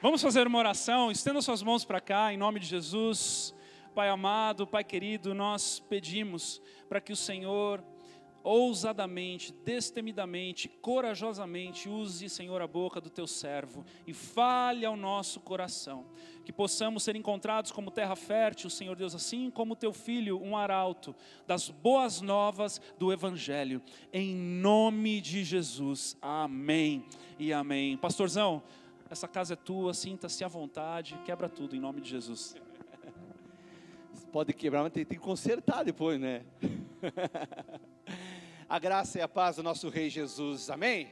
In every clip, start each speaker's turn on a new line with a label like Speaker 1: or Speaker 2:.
Speaker 1: Vamos fazer uma oração, estenda suas mãos para cá, em nome de Jesus. Pai amado, Pai querido, nós pedimos para que o Senhor ousadamente, destemidamente, corajosamente use, Senhor, a boca do teu servo e fale ao nosso coração, que possamos ser encontrados como terra fértil, Senhor Deus, assim como teu filho, um arauto das boas novas do Evangelho, em nome de Jesus, amém e amém. Pastorzão, essa casa é tua, sinta-se à vontade, quebra tudo em nome de Jesus.
Speaker 2: Pode quebrar, mas tem que consertar depois, né? A graça e a paz do nosso Rei Jesus, amém?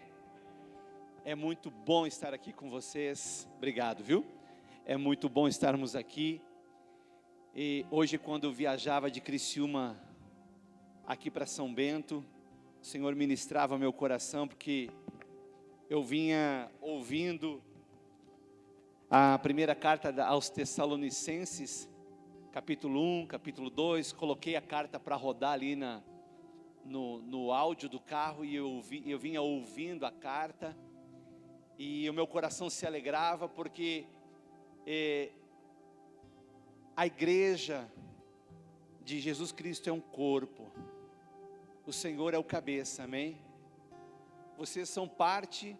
Speaker 2: É muito bom estar aqui com vocês, obrigado, viu? É muito bom estarmos aqui. E hoje, quando eu viajava de Criciúma aqui para São Bento, o Senhor ministrava meu coração, porque eu vinha ouvindo a primeira carta aos Tessalonicenses, capítulo 1, capítulo 2, coloquei a carta para rodar ali no áudio do carro e eu vinha ouvindo a carta e o meu coração se alegrava porque a igreja de Jesus Cristo é um corpo, o Senhor é o cabeça, amém? Vocês são parte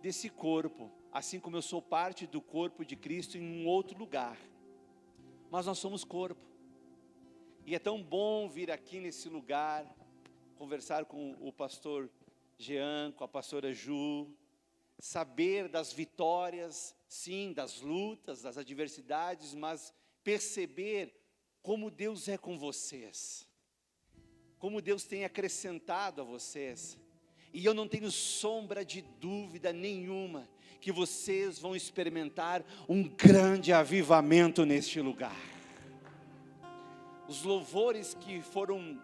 Speaker 2: desse corpo, assim como eu sou parte do corpo de Cristo em um outro lugar, mas nós somos corpo, e é tão bom vir aqui nesse lugar, conversar com o pastor Jean, com a pastora Ju, saber das vitórias, sim, das lutas, das adversidades, mas perceber como Deus é com vocês, como Deus tem acrescentado a vocês, e eu não tenho sombra de dúvida nenhuma, que vocês vão experimentar um grande avivamento neste lugar. Os louvores que foram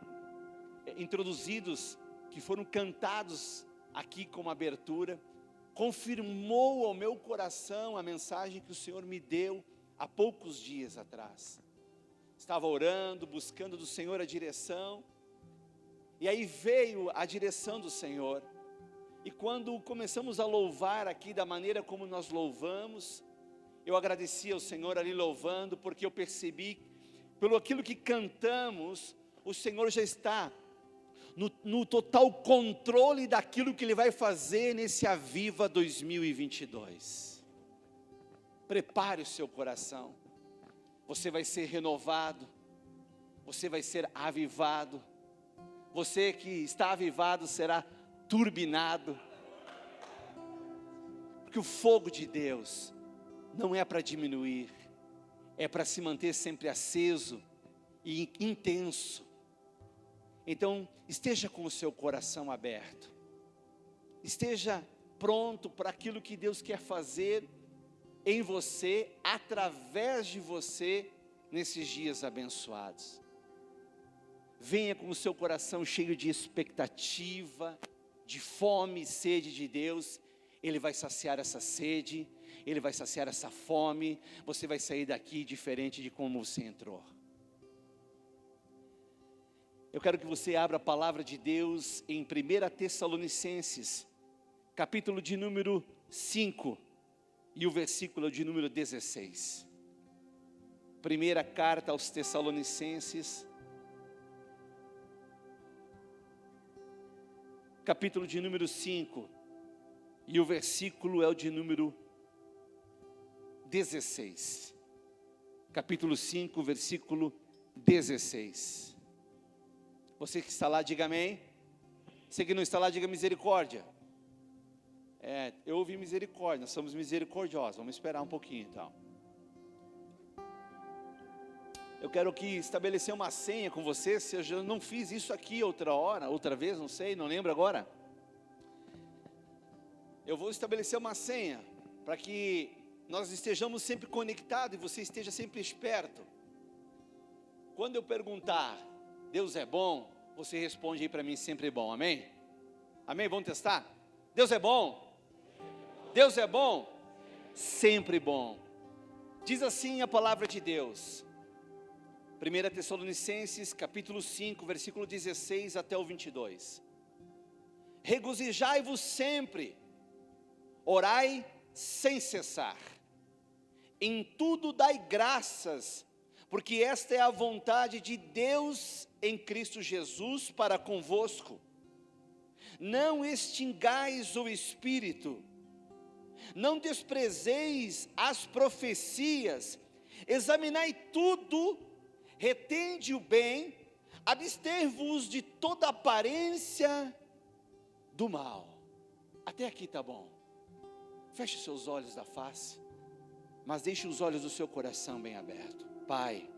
Speaker 2: introduzidos, que foram cantados aqui como abertura, confirmou ao meu coração a mensagem que o Senhor me deu há poucos dias atrás. Estava orando, buscando do Senhor a direção, e aí veio a direção do Senhor, e quando começamos a louvar aqui da maneira como nós louvamos, eu agradeci ao Senhor ali louvando, porque eu percebi, pelo aquilo que cantamos, o Senhor já está no total controle daquilo que Ele vai fazer nesse Aviva 2022. Prepare o seu coração, você vai ser renovado, você vai ser avivado, você que está avivado será turbinado, porque o fogo de Deus não é para diminuir, é para se manter sempre aceso e intenso. Então esteja com o seu coração aberto, esteja pronto para aquilo que Deus quer fazer em você, através de você, nesses dias abençoados. Venha com o seu coração cheio de expectativa, de fome e sede de Deus. Ele vai saciar essa sede, Ele vai saciar essa fome. Você vai sair daqui diferente de como você entrou. Eu quero que você abra a palavra de Deus em 1 Tessalonicenses, capítulo de número 5 e o versículo de número 16. Primeira carta aos Tessalonicenses, capítulo de número 5, e o versículo é o de número 16. Capítulo 5, versículo 16. Você que está lá, diga amém. Você que não está lá, diga misericórdia. Eu ouvi misericórdia, nós somos misericordiosos. Vamos esperar um pouquinho então. Eu quero aqui estabelecer uma senha com você. Se eu já não fiz isso aqui outra vez, não sei, não lembro agora. Eu vou estabelecer uma senha para que nós estejamos sempre conectados e você esteja sempre esperto. Quando eu perguntar, Deus é bom, você responde aí para mim, sempre bom, amém? Amém? Vamos testar? Deus é bom? Deus é bom? Sempre bom. Diz assim a palavra de Deus. 1 Tessalonicenses, capítulo 5, versículo 16 até o 22. Regozijai-vos sempre, orai sem cessar. Em tudo dai graças, porque esta é a vontade de Deus em Cristo Jesus para convosco. Não extingais o Espírito, não desprezeis as profecias, examinai tudo, retende o bem, abster-vos de toda aparência do mal. Até aqui tá bom. Feche seus olhos da face, mas deixe os olhos do seu coração bem aberto. Pai,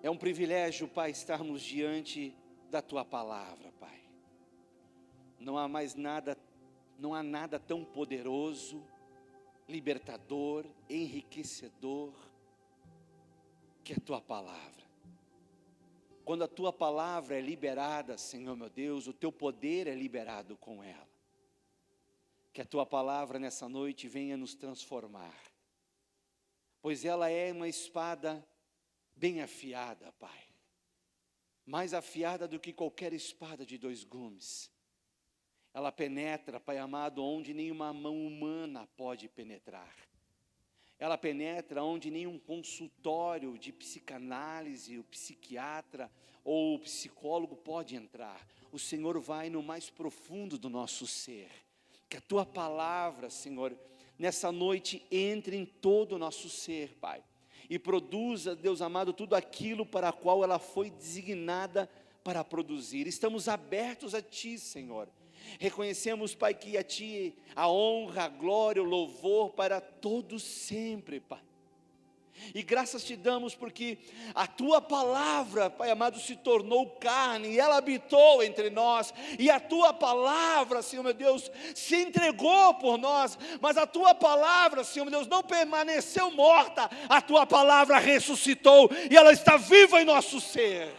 Speaker 2: é um privilégio, Pai, estarmos diante da Tua palavra, Pai. Não há nada tão poderoso, libertador, enriquecedor que a Tua palavra. Quando a Tua palavra é liberada, Senhor meu Deus, o Teu poder é liberado com ela. Que a Tua palavra nessa noite venha nos transformar, pois ela é uma espada bem afiada, Pai, mais afiada do que qualquer espada de 2 gumes. Ela penetra, Pai amado, onde nenhuma mão humana pode penetrar. Ela penetra onde nenhum consultório de psicanálise, o psiquiatra ou o psicólogo pode entrar. O Senhor vai no mais profundo do nosso ser. Que a Tua palavra, Senhor, nessa noite entre em todo o nosso ser, Pai, e produza, Deus amado, tudo aquilo para a qual ela foi designada para produzir. Estamos abertos a Ti, Senhor. Reconhecemos, Pai, que a Ti a honra, a glória, o louvor para todos sempre, Pai. E graças Te damos porque a Tua palavra, Pai amado, se tornou carne e ela habitou entre nós. E a Tua palavra, Senhor meu Deus, se entregou por nós. Mas a Tua palavra, Senhor meu Deus, não permaneceu morta. A Tua palavra ressuscitou e ela está viva em nosso ser.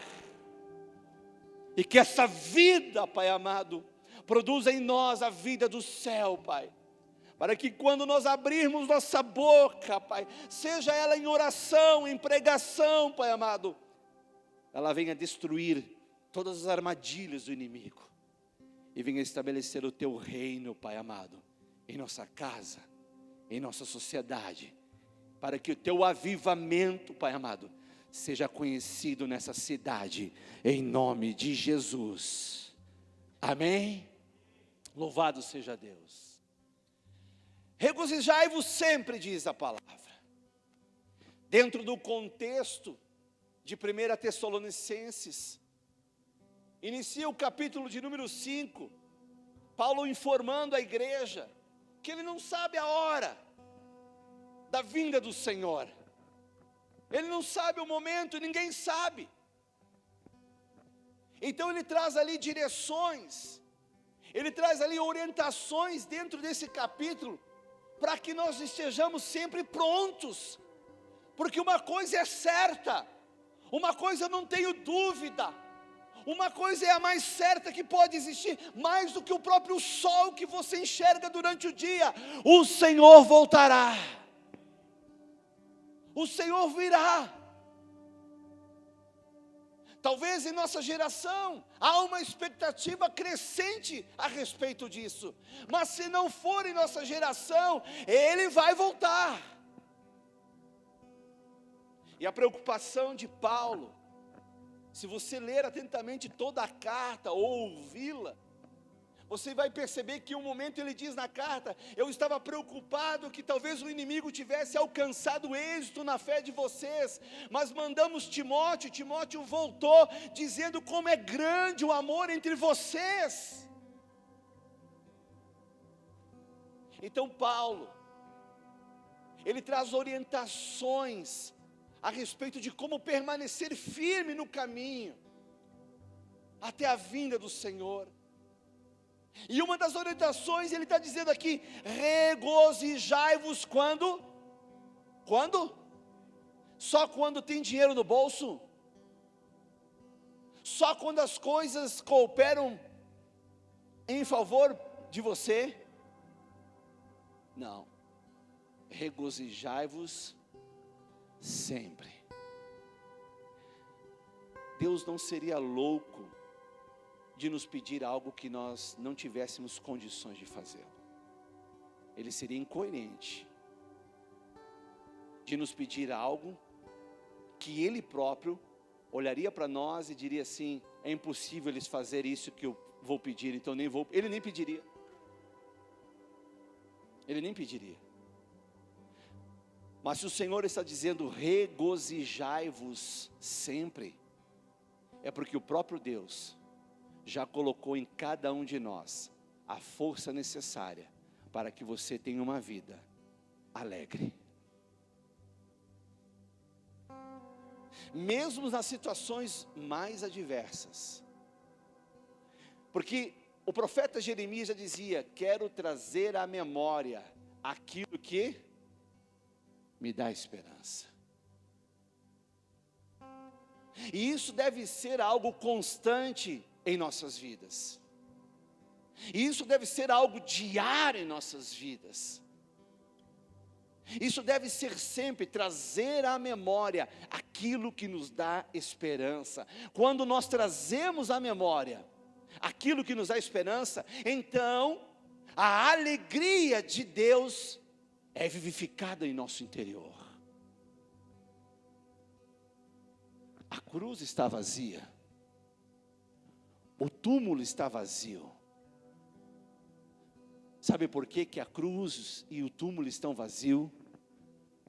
Speaker 2: E que essa vida, Pai amado, produza em nós a vida do céu, Pai. Para que quando nós abrirmos nossa boca, Pai, seja ela em oração, em pregação, Pai amado, ela venha destruir todas as armadilhas do inimigo e venha estabelecer o Teu reino, Pai amado, em nossa casa, em nossa sociedade, para que o Teu avivamento, Pai amado, seja conhecido nessa cidade, em nome de Jesus. Amém? Louvado seja Deus. Regozijai-vos sempre, diz a palavra. Dentro do contexto de 1 Tessalonicenses, inicia o capítulo de número 5, Paulo informando a igreja que ele não sabe a hora da vinda do Senhor. Ele não sabe o momento, ninguém sabe. Então ele traz ali direções, ele traz ali orientações dentro desse capítulo, para que nós estejamos sempre prontos, porque uma coisa é certa, uma coisa eu não tenho dúvida, uma coisa é a mais certa que pode existir, mais do que o próprio sol que você enxerga durante o dia: o Senhor voltará, o Senhor virá. Talvez em nossa geração há uma expectativa crescente a respeito disso, mas se não for em nossa geração, Ele vai voltar. E a preocupação de Paulo, se você ler atentamente toda a carta ou ouvi-la, você vai perceber que um momento ele diz na carta: eu estava preocupado que talvez o inimigo tivesse alcançado êxito na fé de vocês, mas mandamos Timóteo, Timóteo voltou dizendo como é grande o amor entre vocês. Então Paulo, ele traz orientações a respeito de como permanecer firme no caminho, até a vinda do Senhor. E uma das orientações, ele está dizendo aqui: regozijai-vos quando? Quando? Só quando tem dinheiro no bolso? Só quando as coisas cooperam em favor de você? Não. Regozijai-vos sempre. Deus não seria louco de nos pedir algo que nós não tivéssemos condições de fazer. Ele seria incoerente de nos pedir algo que Ele próprio olharia para nós e diria assim: é impossível eles fazerem isso que eu vou pedir, então nem vou. Ele nem pediria. Ele nem pediria. Mas se o Senhor está dizendo regozijai-vos sempre, é porque o próprio Deus já colocou em cada um de nós a força necessária para que você tenha uma vida alegre. Mesmo nas situações mais adversas. Porque o profeta Jeremias já dizia: quero trazer à memória aquilo que me dá esperança. E isso deve ser algo constante em nossas vidas. E isso deve ser algo diário em nossas vidas. Isso deve ser sempre trazer à memória aquilo que nos dá esperança. Quando nós trazemos à memória aquilo que nos dá esperança, então a alegria de Deus é vivificada em nosso interior. A cruz está vazia. O túmulo está vazio. Sabe por que a cruz e o túmulo estão vazios?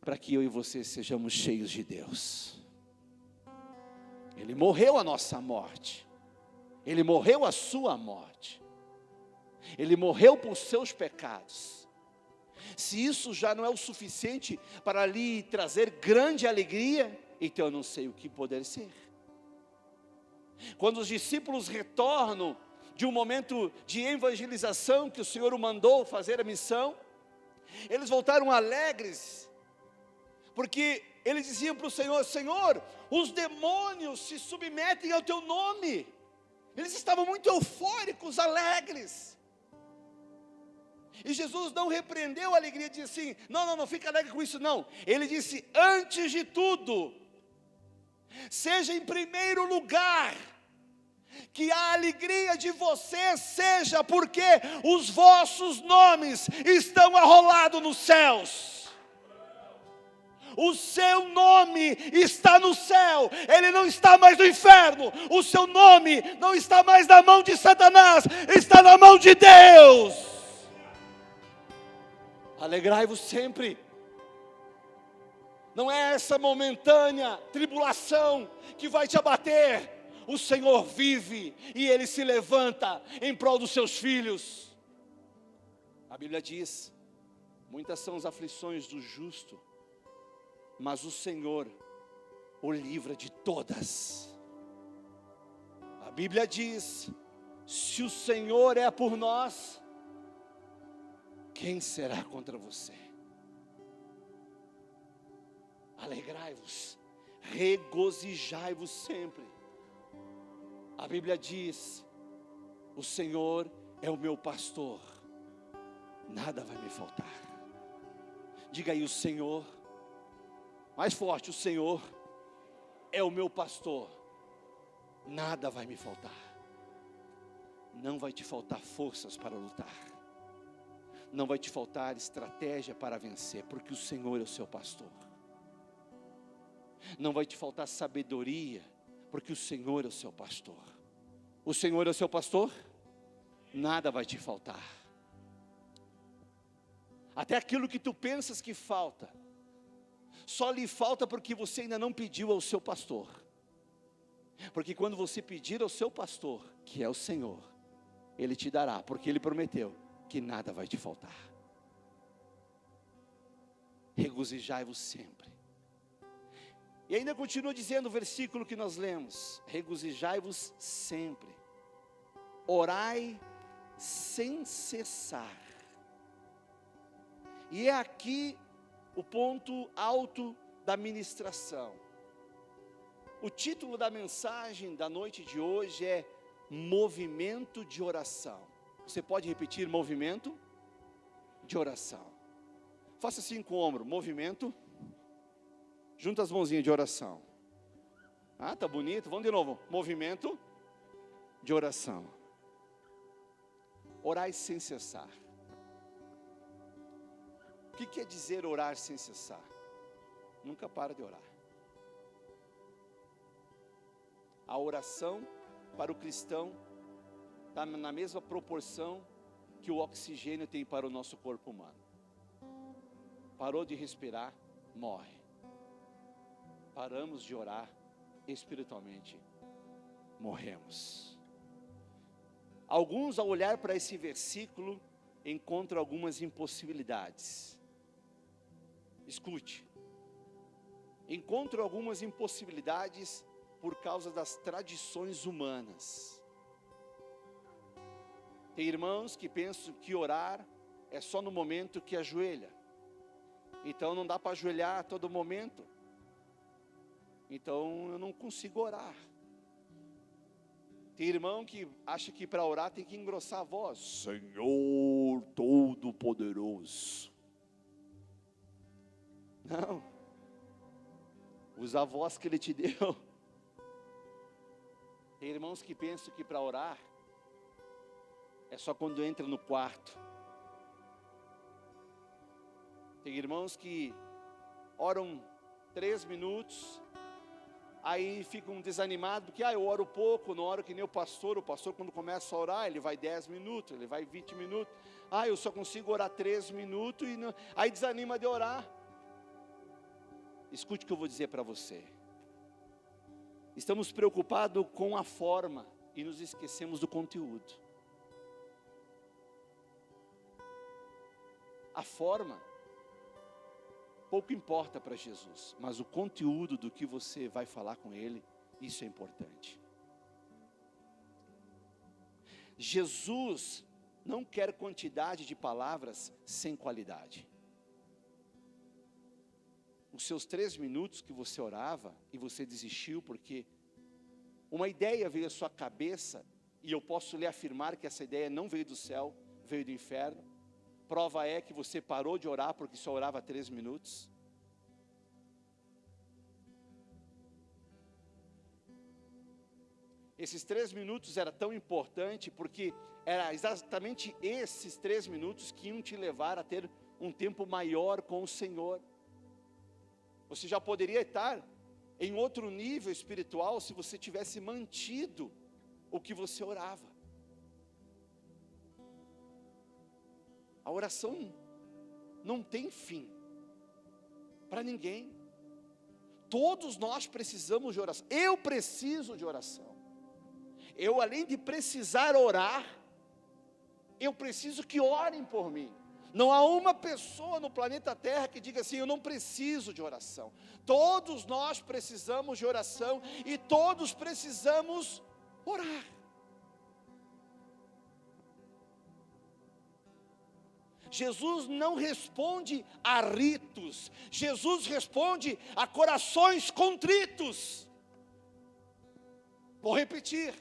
Speaker 2: Para que eu e você sejamos cheios de Deus. Ele morreu a nossa morte. Ele morreu a sua morte. Ele morreu por seus pecados. Se isso já não é o suficiente para lhe trazer grande alegria, então eu não sei o que poder ser. Quando os discípulos retornam de um momento de evangelização que o Senhor o mandou fazer a missão, eles voltaram alegres, porque eles diziam para o Senhor: Senhor, os demônios se submetem ao teu nome. Eles estavam muito eufóricos, alegres. E Jesus não repreendeu a alegria, disse assim: não fica alegre com isso não. Ele disse: antes de tudo, seja em primeiro lugar, que a alegria de vocês seja porque os vossos nomes estão arrolados nos céus. O seu nome está no céu, ele não está mais no inferno. O seu nome não está mais na mão de Satanás, está na mão de Deus. Alegrai-vos sempre. Não é essa momentânea tribulação que vai te abater. O Senhor vive e Ele se levanta em prol dos seus filhos. A Bíblia diz: muitas são as aflições do justo, mas o Senhor o livra de todas. A Bíblia diz: se o Senhor é por nós, quem será contra você? Alegrai-vos, regozijai-vos sempre. A Bíblia diz: o Senhor é o meu pastor, nada vai me faltar. Diga aí: o Senhor, mais forte, o Senhor é o meu pastor, nada vai me faltar. Não vai te faltar forças para lutar, não vai te faltar estratégia para vencer, porque o Senhor é o seu pastor. Não vai te faltar sabedoria, porque o Senhor é o seu pastor. O Senhor é o seu pastor, nada vai te faltar. Até aquilo que tu pensas que falta, só lhe falta porque você ainda não pediu ao seu pastor. Porque quando você pedir ao seu pastor, que é o Senhor, Ele te dará, porque Ele prometeu que nada vai te faltar. Regozijai-vos sempre. E ainda continua dizendo o versículo que nós lemos: regozijai-vos sempre, orai sem cessar. E é aqui o ponto alto da ministração. O título da mensagem da noite de hoje é movimento de oração. Você pode repetir: movimento de oração. Faça assim com o ombro: movimento. Junta as mãozinhas de oração. Ah, tá bonito. Vamos de novo. Movimento de oração. Orai sem cessar. O que quer dizer orar sem cessar? nunca para de orar. A oração para o cristão está na mesma proporção que o oxigênio tem para o nosso corpo humano. Parou de respirar, morre. Paramos de orar espiritualmente, morremos. Alguns, ao olhar para esse versículo, encontram algumas impossibilidades. Escute. Encontram algumas impossibilidades por causa das tradições humanas. Tem irmãos que pensam que orar é só no momento que ajoelha. Então não dá para ajoelhar a todo momento. Então eu não consigo orar. Tem irmão que acha que para orar tem que engrossar a voz. Senhor Todo-Poderoso. Não. Usa a voz que Ele te deu. Tem irmãos que pensam que para orar é só quando entra no quarto. Tem irmãos que oram 3 minutos, aí ficam desanimados, porque eu oro pouco, não oro que nem o pastor quando começa a orar, ele vai 10 minutos, ele vai 20 minutos, eu só consigo orar 3 minutos, e não... aí desanima de orar. Escute o que eu vou dizer para você. Estamos preocupados com a forma, e nos esquecemos do conteúdo. A forma pouco importa para Jesus, mas o conteúdo do que você vai falar com Ele, isso é importante. Jesus não quer quantidade de palavras sem qualidade. Os seus 3 minutos que você orava e você desistiu porque uma ideia veio à sua cabeça, e eu posso lhe afirmar que essa ideia não veio do céu, veio do inferno. Prova é que você parou de orar porque só orava 3 minutos. Esses 3 minutos era tão importante porque era exatamente esses 3 minutos que iam te levar a ter um tempo maior com o Senhor. Você já poderia estar em outro nível espiritual se você tivesse mantido o que você orava. A oração não tem fim para ninguém. Todos nós precisamos de oração. Eu preciso de oração. Eu, além de precisar orar, eu preciso que orem por mim. Não há uma pessoa no planeta Terra que diga assim: eu não preciso de oração. Todos nós precisamos de oração e todos precisamos orar. Jesus não responde a ritos, Jesus responde a corações contritos. Vou repetir.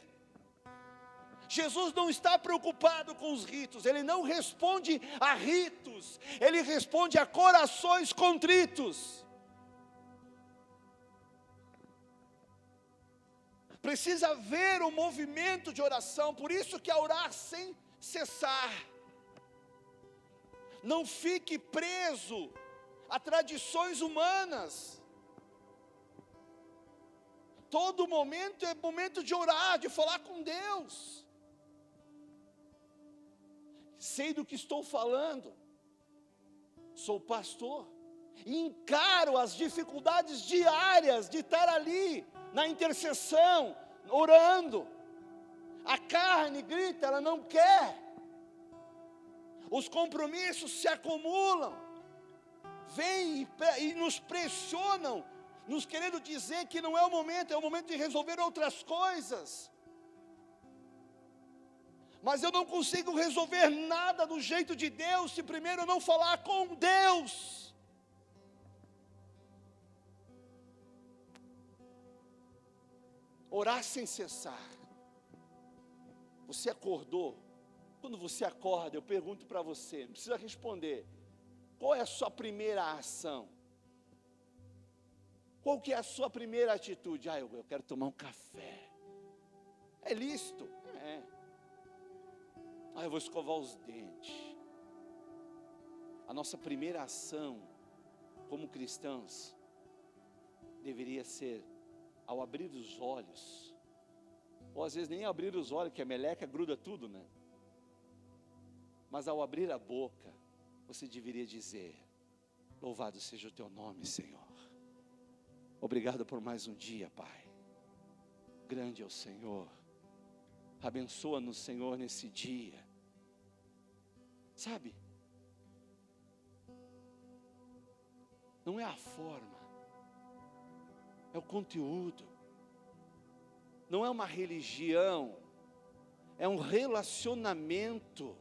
Speaker 2: Jesus não está preocupado com os ritos, Ele não responde a ritos, Ele responde a corações contritos. Precisa haver um movimento de oração, por isso que é orar sem cessar. Não fique preso a tradições humanas. Todo momento é momento de orar, de falar com Deus. Sei do que estou falando. Sou pastor. E encaro as dificuldades diárias de estar ali, na intercessão, orando. A carne grita, ela não quer. Os compromissos se acumulam. Vêm e nos pressionam, nos querendo dizer que não é o momento de resolver outras coisas. Mas eu não consigo resolver nada do jeito de Deus se primeiro eu não falar com Deus. Orar sem cessar. Você acordou? Quando você acorda, eu pergunto para você, não precisa responder. Qual é a sua primeira ação? Qual que é a sua primeira atitude? Eu quero tomar um café. É lícito? É. Eu vou escovar os dentes. A nossa primeira ação, como cristãos, deveria ser, ao abrir os olhos, ou às vezes nem abrir os olhos, que a meleca gruda tudo, né? Mas ao abrir a boca, você deveria dizer: louvado seja o teu nome, Senhor. Obrigado por mais um dia, Pai. Grande é o Senhor. Abençoa-nos, Senhor, nesse dia. Sabe? Não é a forma, é o conteúdo. Não é uma religião, é um relacionamento.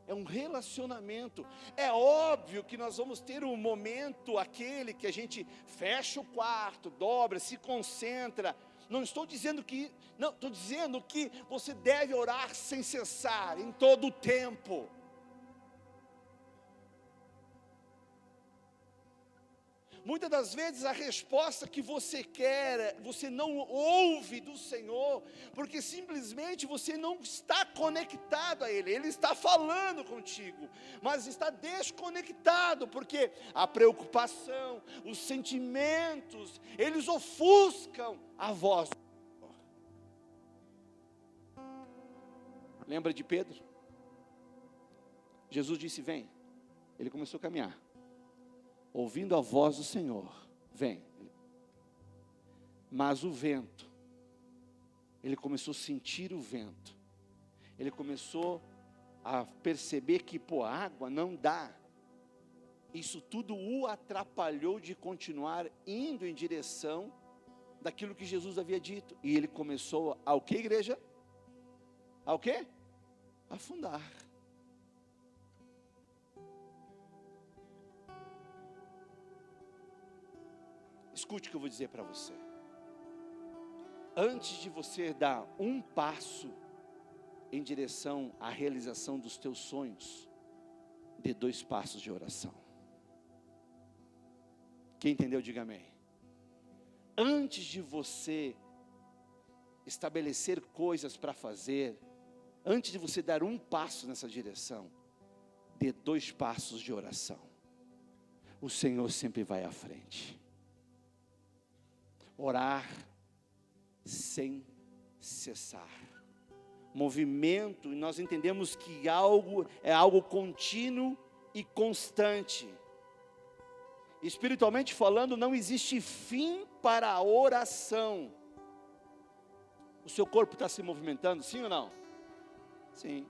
Speaker 2: É um relacionamento. É óbvio que nós vamos ter um momento, aquele que a gente fecha o quarto, dobra, se concentra. Não estou dizendo que, não, estou dizendo que você deve orar sem cessar, em todo o tempo. Muitas das vezes a resposta que você quer, você não ouve do Senhor, porque simplesmente você não está conectado a Ele. Ele está falando contigo, mas está desconectado, porque a preocupação, os sentimentos, eles ofuscam a voz do Senhor. Lembra de Pedro? Jesus disse: vem. Ele começou a caminhar. Ouvindo a voz do Senhor, vem. Mas o vento, ele começou a sentir o vento. Ele começou a perceber que, a água não dá. Isso tudo o atrapalhou de continuar indo em direção daquilo que Jesus havia dito. E ele começou ao que, igreja? Ao que? Afundar. Escute o que eu vou dizer para você. Antes de você dar um passo em direção à realização dos teus sonhos, dê 2 passos de oração. Quem entendeu, diga amém. Antes de você estabelecer coisas para fazer, antes de você dar um passo nessa direção, dê 2 passos de oração. O Senhor sempre vai à frente. Orar sem cessar. Movimento, e nós entendemos que algo é algo contínuo e constante. Espiritualmente falando, não existe fim para a oração. O seu corpo está se movimentando, sim ou não? Sim.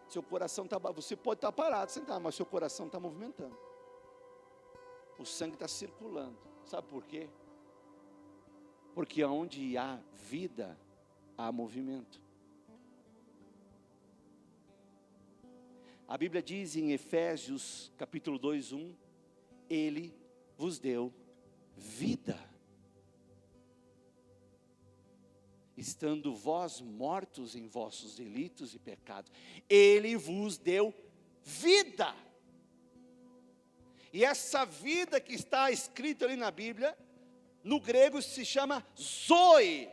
Speaker 2: Seu coração está, você pode estar parado, sentado, mas seu coração está movimentando. O sangue está circulando. Sabe por quê? Porque onde há vida, há movimento. A Bíblia diz em Efésios capítulo 2, 1, Ele vos deu vida, estando vós mortos em vossos delitos e pecados. Ele vos deu vida. E essa vida que está escrita ali na Bíblia, no grego se chama Zoe.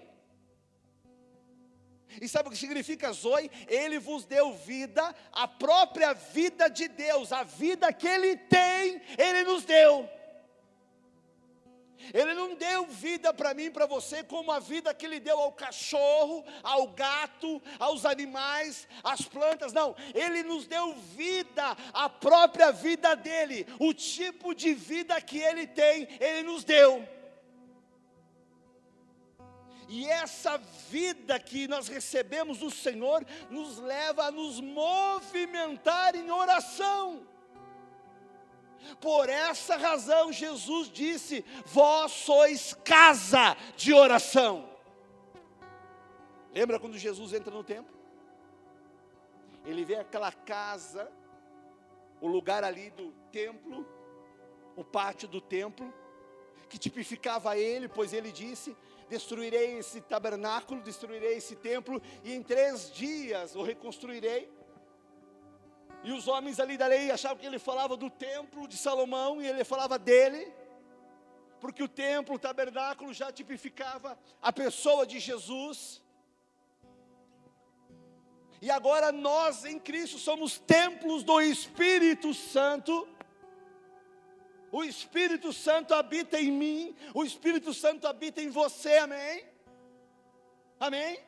Speaker 2: E sabe o que significa Zoe? Ele vos deu vida, a própria vida de Deus, a vida que Ele tem, Ele nos deu. Ele não deu vida para mim e para você como a vida que Ele deu ao cachorro, ao gato, aos animais, às plantas, não. Ele nos deu vida, a própria vida dEle, o tipo de vida que Ele tem, Ele nos deu. E essa vida que nós recebemos do Senhor, nos leva a nos movimentar em oração. Por essa razão Jesus disse: vós sois casa de oração. Lembra quando Jesus entra no templo? Ele vê aquela casa, o lugar ali do templo, o pátio do templo, que tipificava ele, pois ele disse: destruirei esse tabernáculo, destruirei esse templo, e em 3 dias o reconstruirei. E os homens ali da lei achavam que ele falava do templo de Salomão, e ele falava dele, porque o templo, o tabernáculo já tipificava a pessoa de Jesus. E agora nós em Cristo somos templos do Espírito Santo. O Espírito Santo habita em mim, o Espírito Santo habita em você, amém? Amém?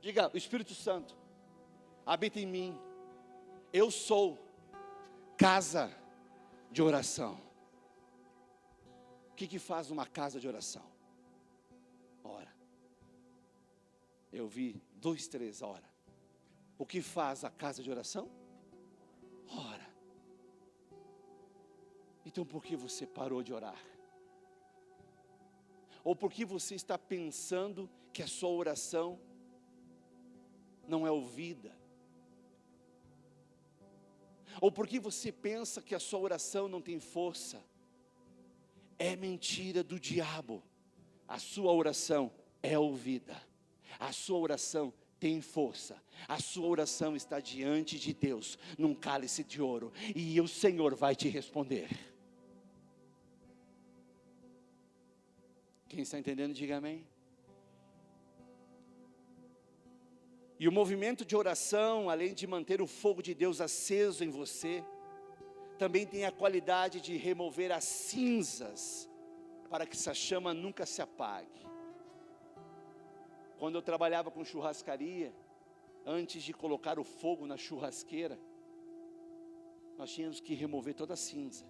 Speaker 2: Diga, o Espírito Santo habita em mim, eu sou casa de oração. O que faz uma casa de oração? Ora. Eu vi 2, 3 horas. O que faz a casa de oração? Ora. Então por que você parou de orar? Ou por que você está pensando que a sua oração não é ouvida? Ou por que você pensa que a sua oração não tem força? É mentira do diabo. A sua oração é ouvida. A sua oração tem força. A sua oração está diante de Deus, num cálice de ouro. E o Senhor vai te responder. Quem está entendendo, diga amém. E o movimento de oração, além de manter o fogo de Deus aceso em você, também tem a qualidade de remover as cinzas, para que essa chama nunca se apague. Quando eu trabalhava com churrascaria, antes de colocar o fogo na churrasqueira, nós tínhamos que remover toda a cinza.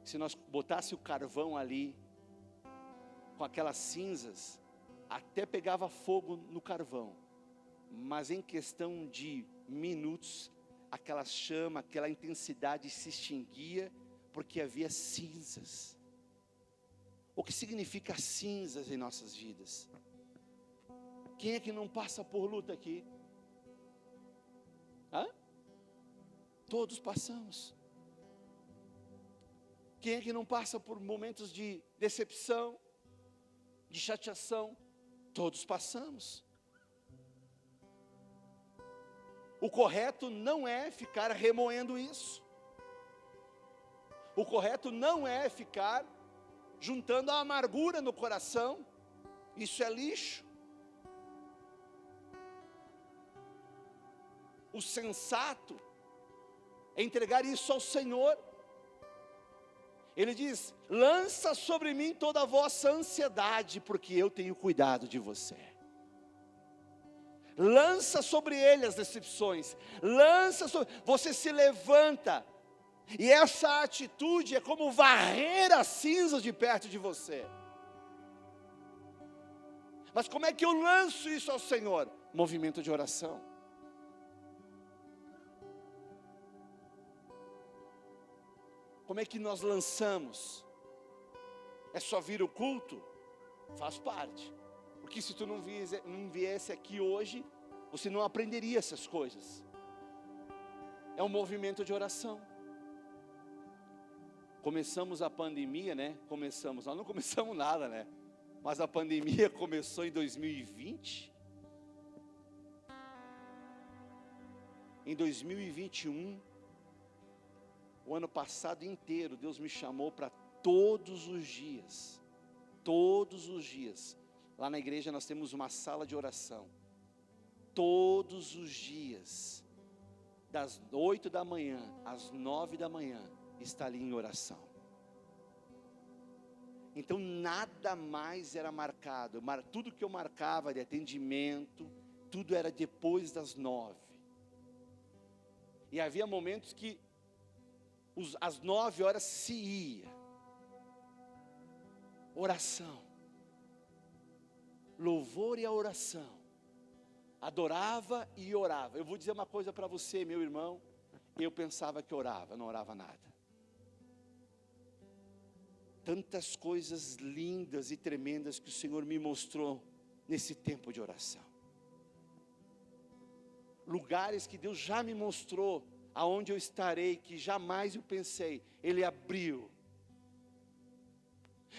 Speaker 2: Se nós botasse o carvão ali, com aquelas cinzas, até pegava fogo no carvão, mas em questão de minutos, aquela chama, aquela intensidade se extinguia, porque havia cinzas. O que significa cinzas em nossas vidas? Quem é que não passa por luta aqui? Hã? Todos passamos. Quem é que não passa por momentos de decepção, de chateação? Todos passamos. O correto não é ficar remoendo isso. O correto não é ficar juntando a amargura no coração. Isso é lixo. O sensato é entregar isso ao Senhor. Ele diz: lança sobre mim toda a vossa ansiedade, porque eu tenho cuidado de você. Lança sobre ele as decepções. Você se levanta. E essa atitude é como varrer as cinzas de perto de você. Mas como é que eu lanço isso ao Senhor? Movimento de oração. Como é que nós lançamos? É só vir o culto? Faz parte. Porque se tu não viesse aqui hoje, você não aprenderia essas coisas. É um movimento de oração. Começamos a pandemia, né? Nós não começamos nada, né? Mas a pandemia começou em 2020. Em 2021, o ano passado inteiro, Deus me chamou para todos os dias. Lá na igreja nós temos uma sala de oração. Todos os dias, das 8 da manhã às 9 da manhã, está ali em oração. Então nada mais era marcado. Tudo que eu marcava de atendimento, tudo era depois das 9. E havia momentos que às 9 horas se ia. Oração. Louvor e a oração. Adorava e orava. Eu vou dizer uma coisa para você, meu irmão. Eu pensava que orava, não orava nada. Tantas coisas lindas e tremendas que o Senhor me mostrou nesse tempo de oração. Lugares que Deus já me mostrou, aonde eu estarei, que jamais eu pensei, Ele abriu.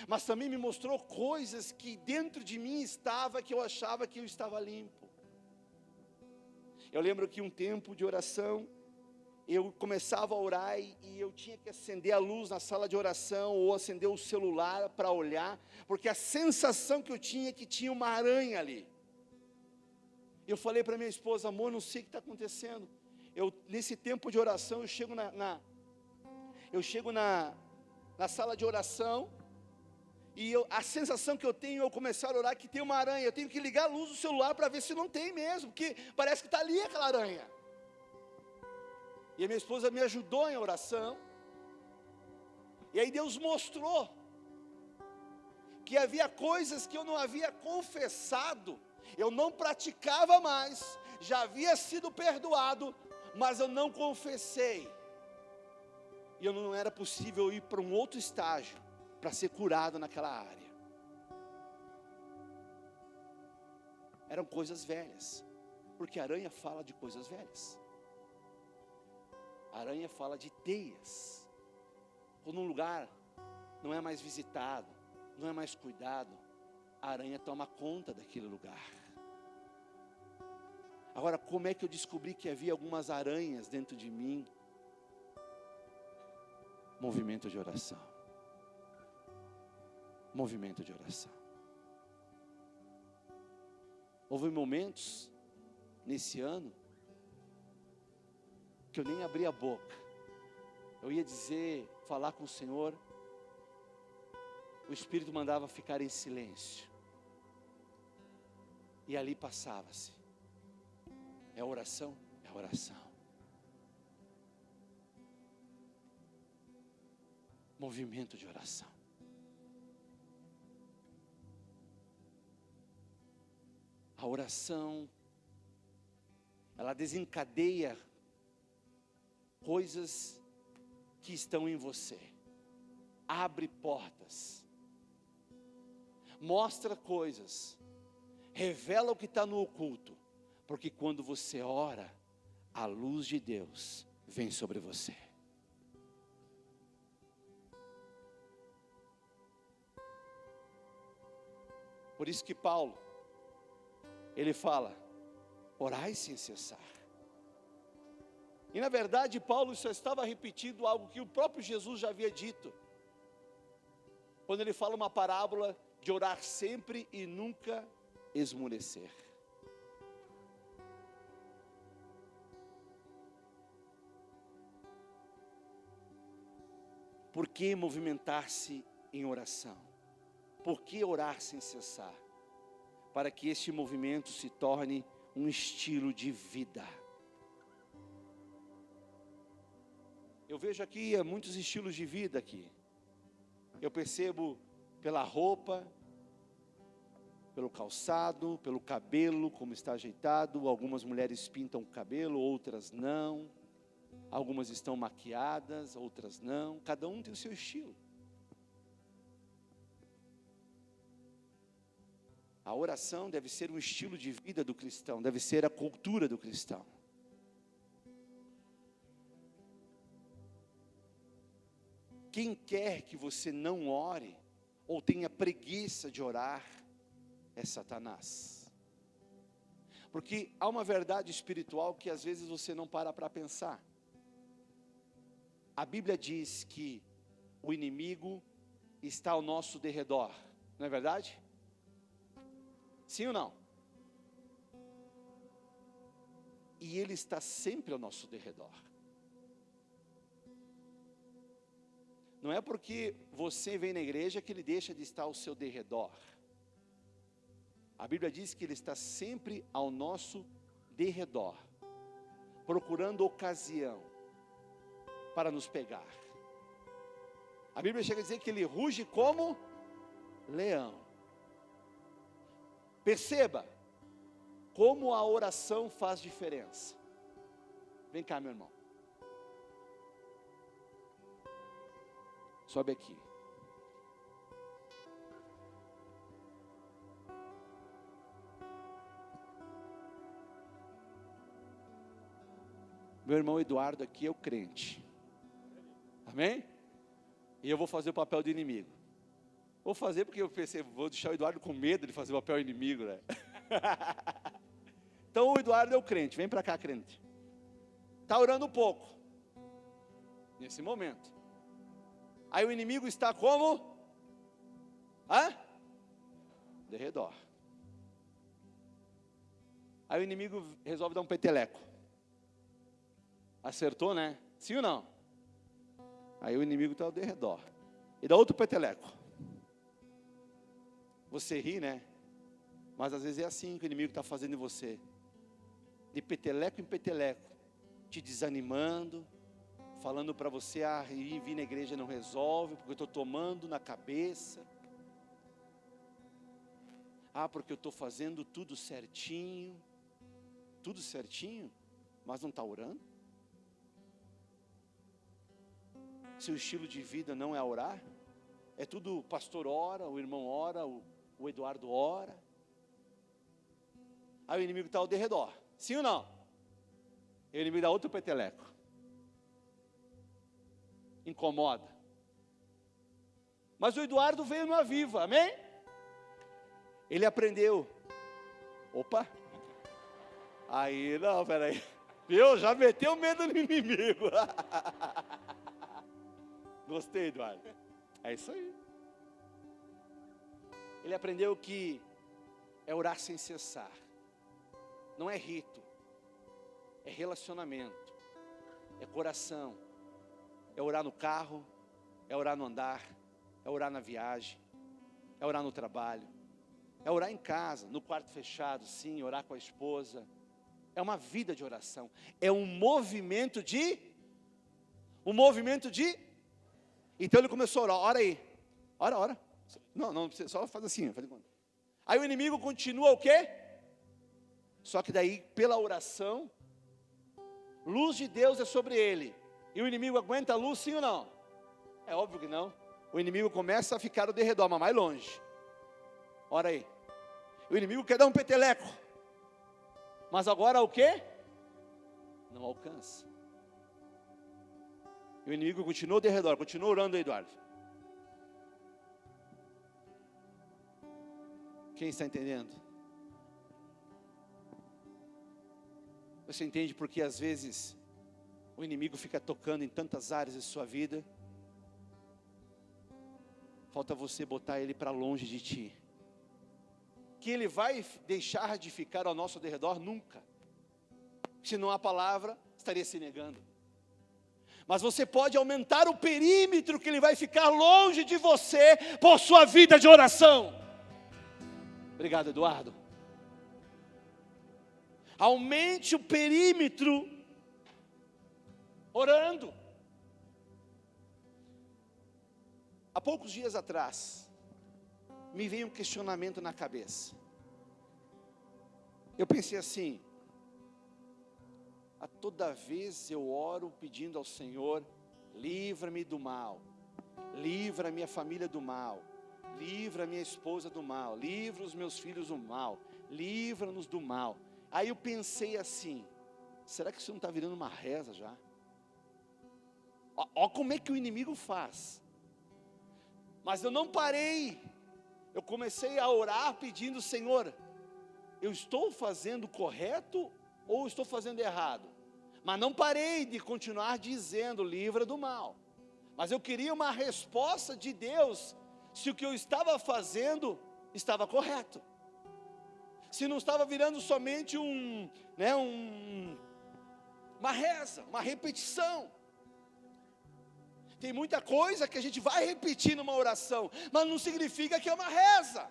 Speaker 2: Mas também me mostrou coisas que dentro de mim estava, que eu achava que eu estava limpo. Eu lembro que um tempo de oração, eu começava a orar e eu tinha que acender a luz na sala de oração, ou acender o celular para olhar, porque a sensação que eu tinha é que tinha uma aranha ali. Eu falei para minha esposa: amor, não sei o que está acontecendo. Nesse tempo de oração, eu chego eu chego na sala de oração, e a sensação que eu tenho ao começar a orar é que tem uma aranha. Eu tenho que ligar a luz do celular para ver se não tem mesmo, porque parece que está ali aquela aranha. E a minha esposa me ajudou em oração, e aí Deus mostrou que havia coisas que eu não havia confessado, eu não praticava mais, já havia sido perdoado, mas eu não confessei, e não era possível ir para um outro estágio, para ser curado naquela área. Eram coisas velhas, porque a aranha fala de coisas velhas. A aranha fala de teias. Quando um lugar não é mais visitado, não é mais cuidado, a aranha toma conta daquele lugar. Agora, como é que eu descobri que havia algumas aranhas dentro de mim? Movimento de oração. Movimento de oração. Houve momentos nesse ano que eu nem abri a boca. Eu ia dizer, falar com o Senhor, o Espírito mandava ficar em silêncio, e ali passava-se. É oração? É oração. Movimento de oração. A oração, ela desencadeia coisas que estão em você, abre portas, mostra coisas, revela o que está no oculto, porque quando você ora, a luz de Deus vem sobre você. Por isso que Paulo, ele fala, orai sem cessar. E na verdade Paulo só estava repetindo algo que o próprio Jesus já havia dito, quando ele fala uma parábola de orar sempre e nunca esmorecer. Por que movimentar-se em oração? Por que orar sem cessar? Para que este movimento se torne um estilo de vida. Eu vejo aqui muitos estilos de vida aqui. Eu percebo pela roupa, pelo calçado, pelo cabelo, como está ajeitado. Algumas mulheres pintam o cabelo, outras não. Algumas estão maquiadas, outras não. Cada um tem o seu estilo. A oração deve ser um estilo de vida do cristão, deve ser a cultura do cristão. Quem quer que você não ore, ou tenha preguiça de orar, é Satanás. Porque há uma verdade espiritual que às vezes você não para pensar. A Bíblia diz que o inimigo está ao nosso derredor, não é verdade? Sim ou não? E ele está sempre ao nosso derredor. Não é porque você vem na igreja que ele deixa de estar ao seu derredor. A Bíblia diz que ele está sempre ao nosso derredor, procurando ocasião para nos pegar. A Bíblia chega a dizer que ele ruge como leão. Perceba como a oração faz diferença. Vem cá, meu irmão. Sobe aqui. Meu irmão Eduardo aqui é o crente. Amém? E eu vou fazer o papel de inimigo. Vou fazer porque eu pensei, vou deixar o Eduardo com medo de fazer o papel inimigo, né? Então o Eduardo é o crente, vem para cá, crente. Está orando um pouco, nesse momento. Aí o inimigo está como? Derredor. Aí o inimigo resolve dar um peteleco. Acertou, né? Sim ou não? Aí o inimigo está ao derredor. E dá outro peteleco. Você ri, né? Mas às vezes é assim que o inimigo está fazendo em você. De peteleco em peteleco. Te desanimando. Falando para você, ir vir na igreja não resolve. Porque eu estou tomando na cabeça. Porque eu estou fazendo tudo certinho. Tudo certinho, mas não está orando? Seu estilo de vida não é orar? É tudo, o pastor ora, o irmão ora, o Eduardo ora. Aí o inimigo está ao derredor, sim ou não? E o inimigo dá outro peteleco. Incomoda. Mas o Eduardo veio no Aviva, amém? Ele aprendeu. Opa! Aí, não, peraí. Viu? Já meteu medo no inimigo. Gostei, Eduardo. É isso aí. Ele aprendeu que é orar sem cessar. Não é rito. É relacionamento. É coração. É orar no carro. É orar no andar. É orar na viagem. É orar no trabalho. É orar em casa, no quarto fechado, sim, orar com a esposa. É uma vida de oração. É um movimento de... Então ele começou a orar. Ora aí. Ora. Não precisa, só faz assim. Faz conta. Aí o inimigo continua o quê? Só que daí, pela oração, luz de Deus é sobre ele. E o inimigo aguenta a luz, sim ou não? É óbvio que não. O inimigo começa a ficar ao derredor, mas mais longe. Ora aí. O inimigo quer dar um peteleco. Mas agora o quê? Não alcança. E o inimigo continua ao derredor, continua orando aí, Eduardo. Quem está entendendo? Você entende porque às vezes o inimigo fica tocando em tantas áreas de sua vida? Falta você botar ele para longe de ti. Que ele vai deixar de ficar ao nosso derredor? Nunca. Se não há palavra, estaria se negando. Mas você pode aumentar o perímetro que ele vai ficar longe de você por sua vida de oração. Obrigado, Eduardo. Aumente o perímetro orando. Há poucos dias atrás, me veio um questionamento na cabeça. Eu pensei assim, a toda vez eu oro pedindo ao Senhor, livra-me do mal, livra a minha família do mal, livra a minha esposa do mal, livra os meus filhos do mal, livra-nos do mal. Aí eu pensei assim, será que isso não está virando uma reza já? Ó como é que o inimigo faz. Mas eu não parei. Eu comecei a orar pedindo, Senhor, eu estou fazendo correto ou estou fazendo errado? Mas não parei de continuar dizendo, livra do mal. Mas eu queria uma resposta de Deus, se o que eu estava fazendo estava correto. Se não estava virando somente uma reza, uma repetição. Tem muita coisa que a gente vai repetir numa oração, mas não significa que é uma reza.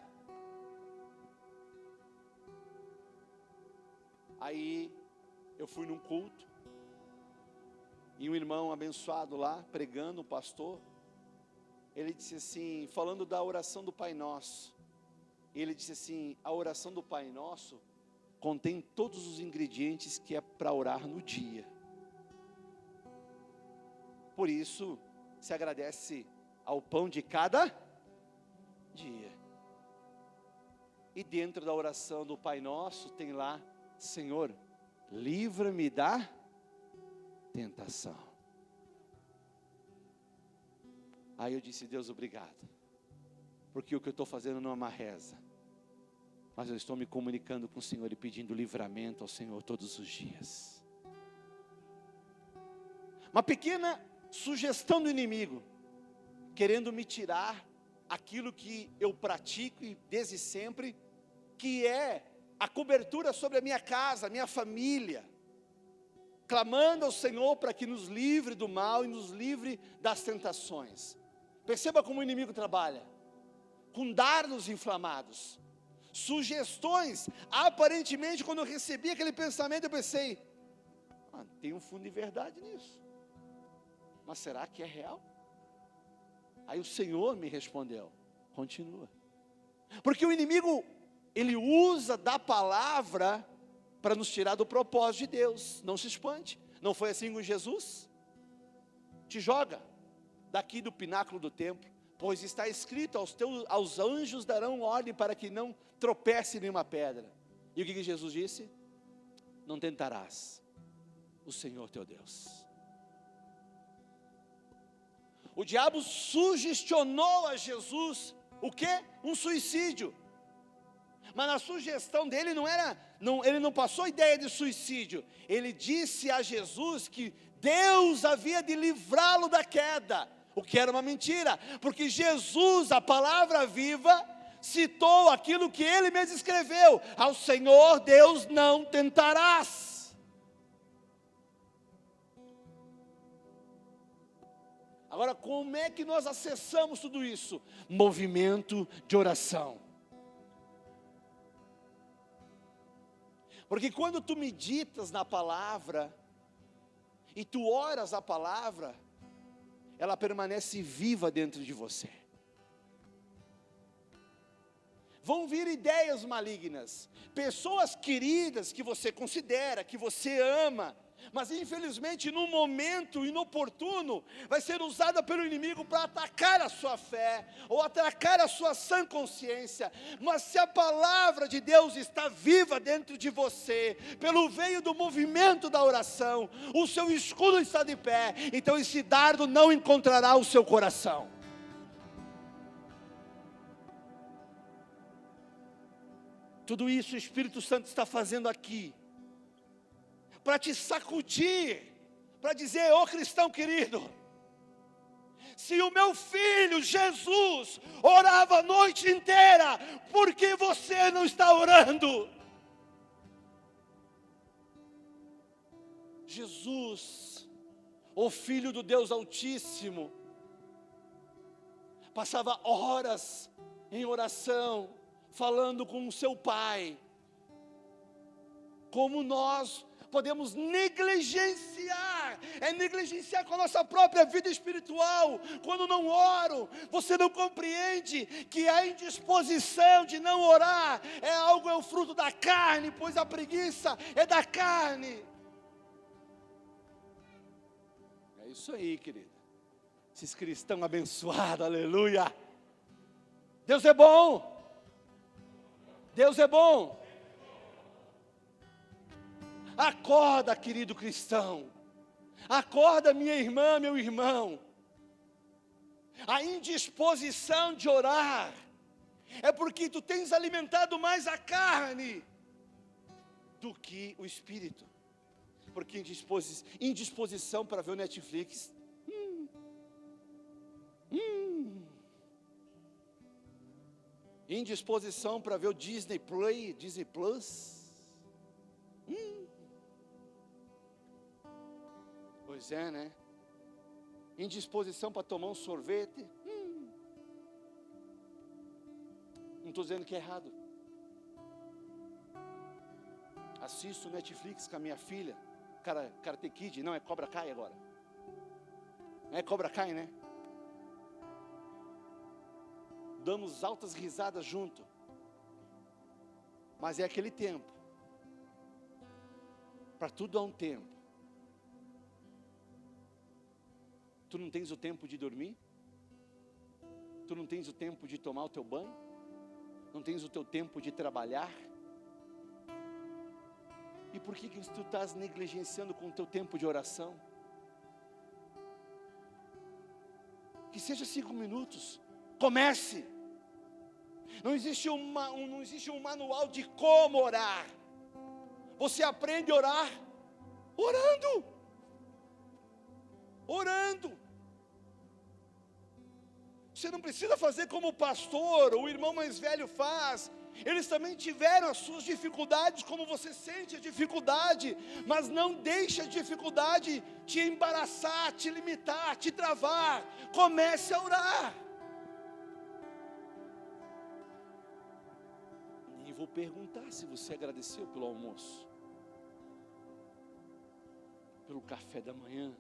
Speaker 2: Aí eu fui num culto, e um irmão abençoado lá, pregando, um pastor, ele disse assim, falando da oração do Pai Nosso, ele disse assim, a oração do Pai Nosso contém todos os ingredientes que é para orar no dia. Por isso, se agradece ao pão de cada dia. E dentro da oração do Pai Nosso tem lá, Senhor, livra-me da tentação. Aí eu disse, Deus, obrigado. Porque o que eu estou fazendo não é uma reza. Mas eu estou me comunicando com o Senhor e pedindo livramento ao Senhor todos os dias. Uma pequena sugestão do inimigo, querendo me tirar aquilo que eu pratico e desde sempre, que é a cobertura sobre a minha casa, a minha família. clamando ao Senhor para que nos livre do mal e nos livre das tentações. Perceba como o inimigo trabalha, com dardos inflamados, sugestões. Aparentemente, quando eu recebi aquele pensamento, eu pensei, tem um fundo de verdade nisso, mas será que é real? Aí o Senhor me respondeu, continua, porque o inimigo, ele usa da palavra para nos tirar do propósito de Deus. Não se espante, não foi assim com Jesus? Te joga daqui do pináculo do templo, pois está escrito, aos anjos darão ordem para que não tropece nenhuma pedra. E o que Jesus disse? Não tentarás o Senhor teu Deus. O diabo sugestionou a Jesus, o quê? Um suicídio. Mas na sugestão dele ele não passou a ideia de suicídio. Ele disse a Jesus que Deus havia de livrá-lo da queda, o que era uma mentira, porque Jesus, a palavra viva, citou aquilo que ele mesmo escreveu: ao Senhor Deus não tentarás. Agora, como é que nós acessamos tudo isso? Movimento de oração. Porque quando tu meditas na palavra, e tu oras a palavra, ela permanece viva dentro de você. Vão vir ideias malignas, pessoas queridas que você considera, que você ama, mas infelizmente num momento inoportuno, vai ser usada pelo inimigo para atacar a sua fé, ou atacar a sua sã consciência. Mas se a palavra de Deus está viva dentro de você, pelo veio do movimento da oração, o seu escudo está de pé, então esse dardo não encontrará o seu coração. Tudo isso o Espírito Santo está fazendo aqui, para te sacudir, para dizer: ô cristão querido, se o meu filho Jesus orava a noite inteira, por que você não está orando? Jesus, o Filho do Deus Altíssimo, passava horas em oração, falando com o seu Pai. Como nós podemos negligenciar com a nossa própria vida espiritual, quando não oro. Você não compreende que a indisposição de não orar é o fruto da carne, pois a preguiça é da carne. É isso aí, querido. Esses cristãos abençoados, aleluia. Deus é bom. Deus é bom. Acorda, querido cristão. Acorda, minha irmã, meu irmão. A indisposição de orar é porque tu tens alimentado mais a carne do que o espírito. Porque indisposição para ver o Netflix. Indisposição para ver o Disney Plus. Pois é, né? Indisposição para tomar um sorvete. Não estou dizendo que é errado. Assisto Netflix com a minha filha, Karate Kid, não, é Cobra Kai agora. É Cobra Kai, né? Damos altas risadas junto. Mas é aquele tempo. Para tudo há um tempo. Tu não tens o tempo de dormir? Tu não tens o tempo de tomar o teu banho? Não tens o teu tempo de trabalhar? E por que tu estás negligenciando com o teu tempo de oração? Que seja 5 minutos. Comece. Não existe um manual de como orar. Você aprende a orar orando. Orando. Você não precisa fazer como o pastor ou o irmão mais velho faz, Eles também tiveram as suas dificuldades, como você sente a dificuldade, mas não deixe a dificuldade te embaraçar, te limitar, te travar. Comece a orar. E vou perguntar se você agradeceu pelo almoço, pelo café da manhã,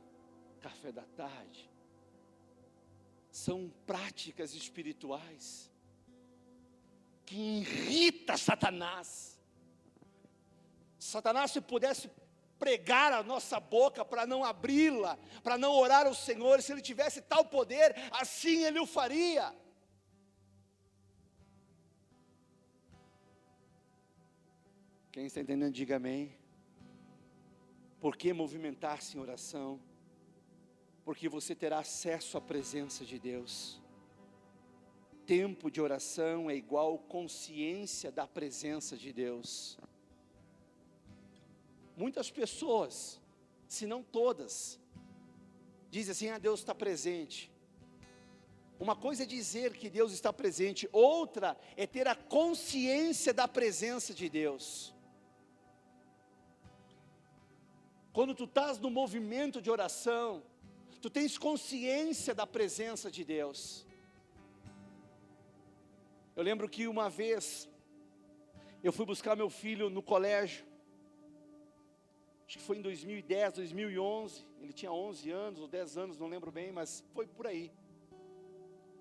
Speaker 2: café da tarde. São práticas espirituais que irrita Satanás. Satanás, se pudesse pregar a nossa boca para não abri-la, para não orar ao Senhor, se ele tivesse tal poder, assim ele o faria. Quem está entendendo, diga amém. Por que movimentar-se em oração? Porque você terá acesso à presença de Deus. Tempo de oração é igual consciência da presença de Deus. Muitas pessoas, se não todas, dizem assim: Deus está presente. Uma coisa é dizer que Deus está presente, outra é ter a consciência da presença de Deus. Quando tu estás no movimento de oração, tu tens consciência da presença de Deus. Eu lembro que uma vez, eu fui buscar meu filho no colégio, acho que foi em 2010, 2011, ele tinha 11 anos ou 10 anos, não lembro bem, mas foi por aí.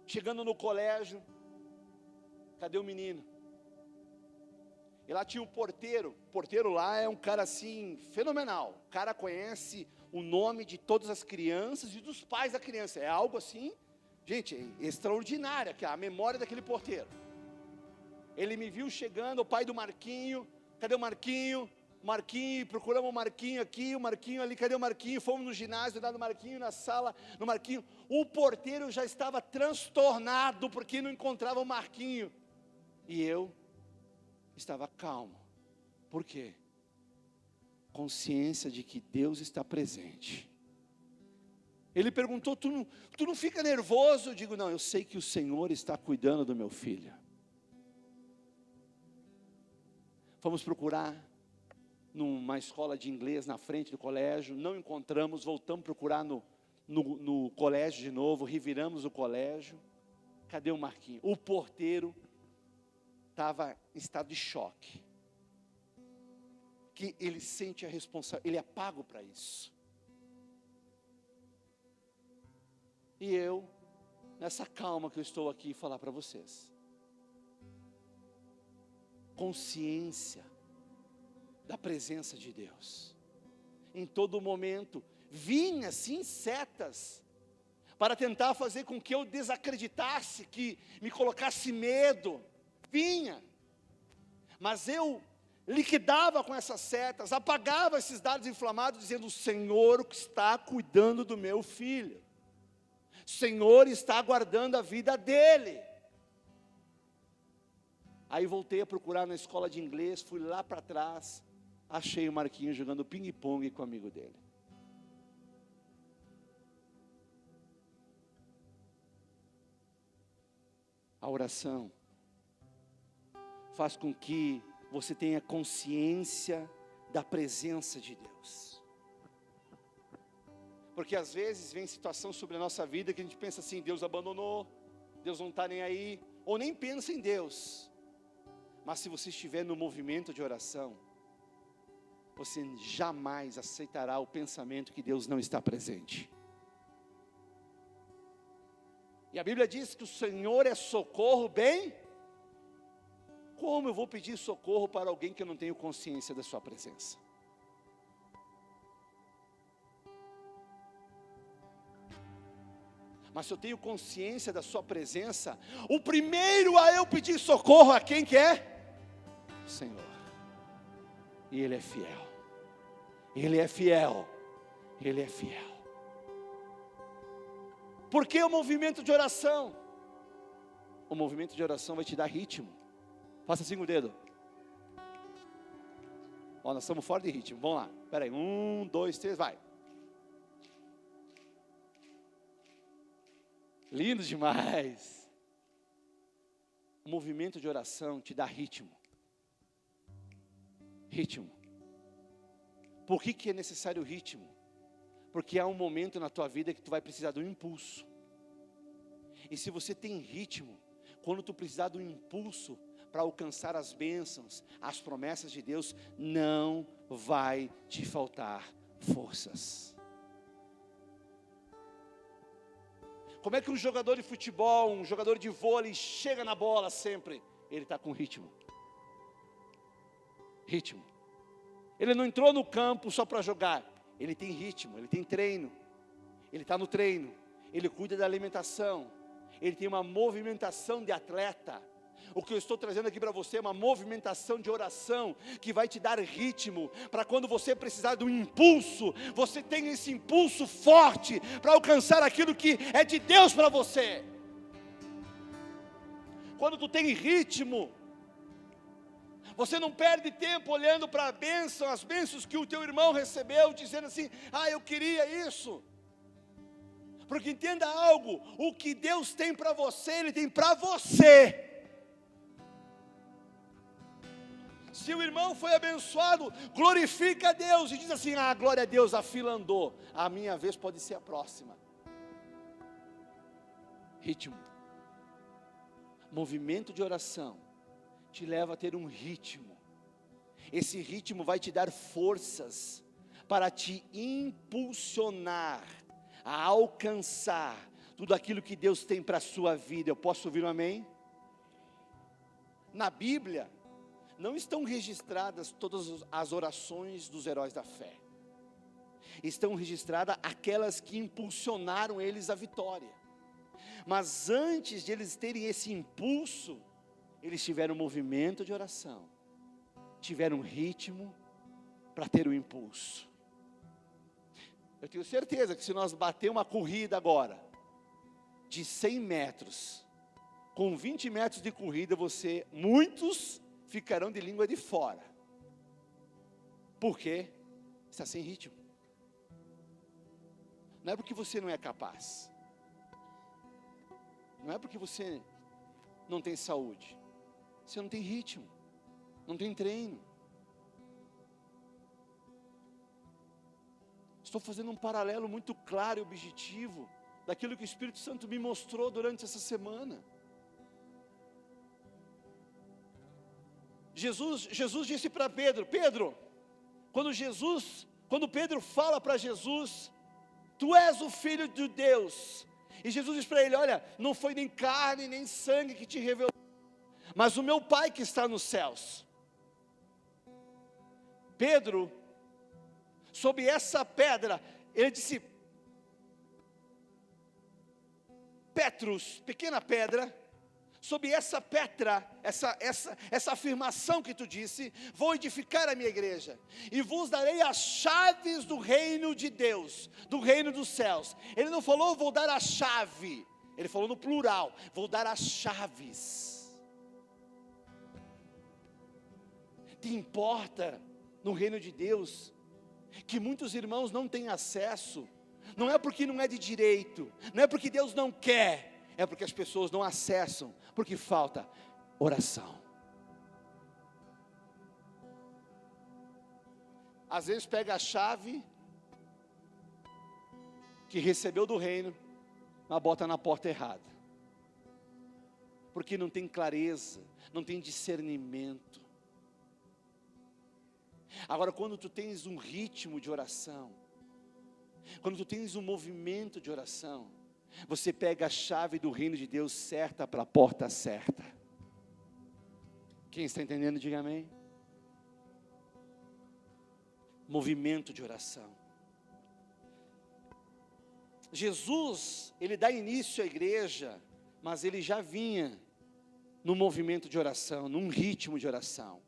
Speaker 2: Chegando no colégio, cadê o menino? E lá tinha o porteiro lá é um cara assim, fenomenal. O cara conhece o nome de todas as crianças e dos pais da criança, é algo assim, gente, extraordinário, a memória daquele porteiro. Ele me viu chegando, o pai do Marquinho, cadê o Marquinho? Marquinho, procuramos o Marquinho aqui, o Marquinho ali, cadê o Marquinho? Fomos no ginásio, lá no Marquinho, na sala, no Marquinho. O porteiro já estava transtornado, porque não encontrava o Marquinho. E eu estava calmo. Por quê? Consciência de que Deus está presente. Ele perguntou, tu não fica nervoso? Eu digo, não, eu sei que o Senhor está cuidando do meu filho. Fomos procurar numa escola de inglês na frente do colégio, não encontramos, voltamos a procurar no colégio de novo, reviramos o colégio, cadê o Marquinho? O porteiro estava em estado de choque, que ele sente a responsabilidade, ele é pago para isso. E eu, nessa calma que eu estou aqui, falar para vocês, consciência da presença de Deus, em todo momento, vinha assim setas, para tentar fazer com que eu desacreditasse, que me colocasse medo, vinha, mas eu liquidava com essas setas, apagava esses dados inflamados, dizendo, o Senhor está cuidando do meu filho, o Senhor está guardando a vida dele. Aí voltei a procurar na escola de inglês, fui lá para trás, achei o Marquinhos jogando ping-pong com o amigo dele. A oração faz com que você tenha consciência da presença de Deus. Porque às vezes vem situação sobre a nossa vida que a gente pensa assim, Deus abandonou, Deus não está nem aí, ou nem pensa em Deus. Mas se você estiver no movimento de oração, você jamais aceitará o pensamento que Deus não está presente. E a Bíblia diz que o Senhor é socorro bem. Como eu vou pedir socorro para alguém que eu não tenho consciência da sua presença? Mas se eu tenho consciência da sua presença, o primeiro a eu pedir socorro a quem que é? O Senhor. E Ele é fiel. Ele é fiel. Ele é fiel. Por que o movimento de oração? O movimento de oração vai te dar ritmo. Faça assim com o dedo. Ó, nós estamos fora de ritmo. Vamos lá. Espera aí. 1, 2, 3, vai. Lindo demais. O movimento de oração te dá ritmo. Ritmo. Por que é necessário ritmo? Porque há um momento na tua vida que tu vai precisar de um impulso. E se você tem ritmo, quando tu precisar de um impulso para alcançar as bênçãos, as promessas de Deus, não vai te faltar forças. Como é que um jogador de futebol, um jogador de vôlei chega na bola sempre? Ele está com ritmo. Ritmo. Ele não entrou no campo só para jogar. Ele tem ritmo, ele tem treino. Ele está no treino. Ele cuida da alimentação. Ele tem uma movimentação de atleta. O que eu estou trazendo aqui para você é uma movimentação de oração que vai te dar ritmo para quando você precisar de um impulso, você tem esse impulso forte para alcançar aquilo que é de Deus para você. Quando tu tem ritmo, você não perde tempo olhando para a bênção, as bênçãos que o teu irmão recebeu, dizendo assim: ah, eu queria isso. Porque entenda algo, o que Deus tem para você, Ele tem para você. Se o irmão foi abençoado, glorifica a Deus e diz assim: ah, glória a Deus, a fila andou, a minha vez pode ser a próxima. Ritmo. Movimento de oração te leva a ter um ritmo. Esse ritmo vai te dar forças para te impulsionar a alcançar tudo aquilo que Deus tem para a sua vida. Eu posso ouvir um amém? Na Bíblia não estão registradas todas as orações dos heróis da fé. Estão registradas aquelas que impulsionaram eles à vitória. Mas antes de eles terem esse impulso, eles tiveram um movimento de oração, tiveram um ritmo para ter o impulso. Eu tenho certeza que se nós bater uma corrida agora, de 100 metros, com 20 metros de corrida, muitos ficarão de língua de fora. Por quê? Está sem ritmo. Não é porque você não é capaz. Não é porque você não tem saúde. Você não tem ritmo, não tem treino. Estou fazendo um paralelo muito claro e objetivo daquilo que o Espírito Santo me mostrou durante essa semana. Jesus disse para Pedro, quando Pedro fala para Jesus: tu és o Filho de Deus. E Jesus diz para ele: olha, não foi nem carne nem sangue que te revelou, mas o meu Pai que está nos céus. Pedro, sob essa pedra, ele disse: Petrus, pequena pedra, sob essa pedra, essa afirmação que tu disse, vou edificar a minha igreja, e vos darei as chaves do reino de Deus, do reino dos céus. Ele não falou vou dar a chave, ele falou no plural, vou dar as chaves. Te importa no reino de Deus que muitos irmãos não têm acesso? Não é porque não é de direito, não é porque Deus não quer, é porque as pessoas não acessam, porque falta oração. Às vezes pega a chave que recebeu do reino, mas bota na porta errada, porque não tem clareza, não tem discernimento. Agora, quando tu tens um ritmo de oração, quando tu tens um movimento de oração, você pega a chave do reino de Deus certa para a porta certa. Quem está entendendo, diga amém. Movimento de oração. Jesus, ele dá início à igreja, mas ele já vinha no movimento de oração, num ritmo de oração.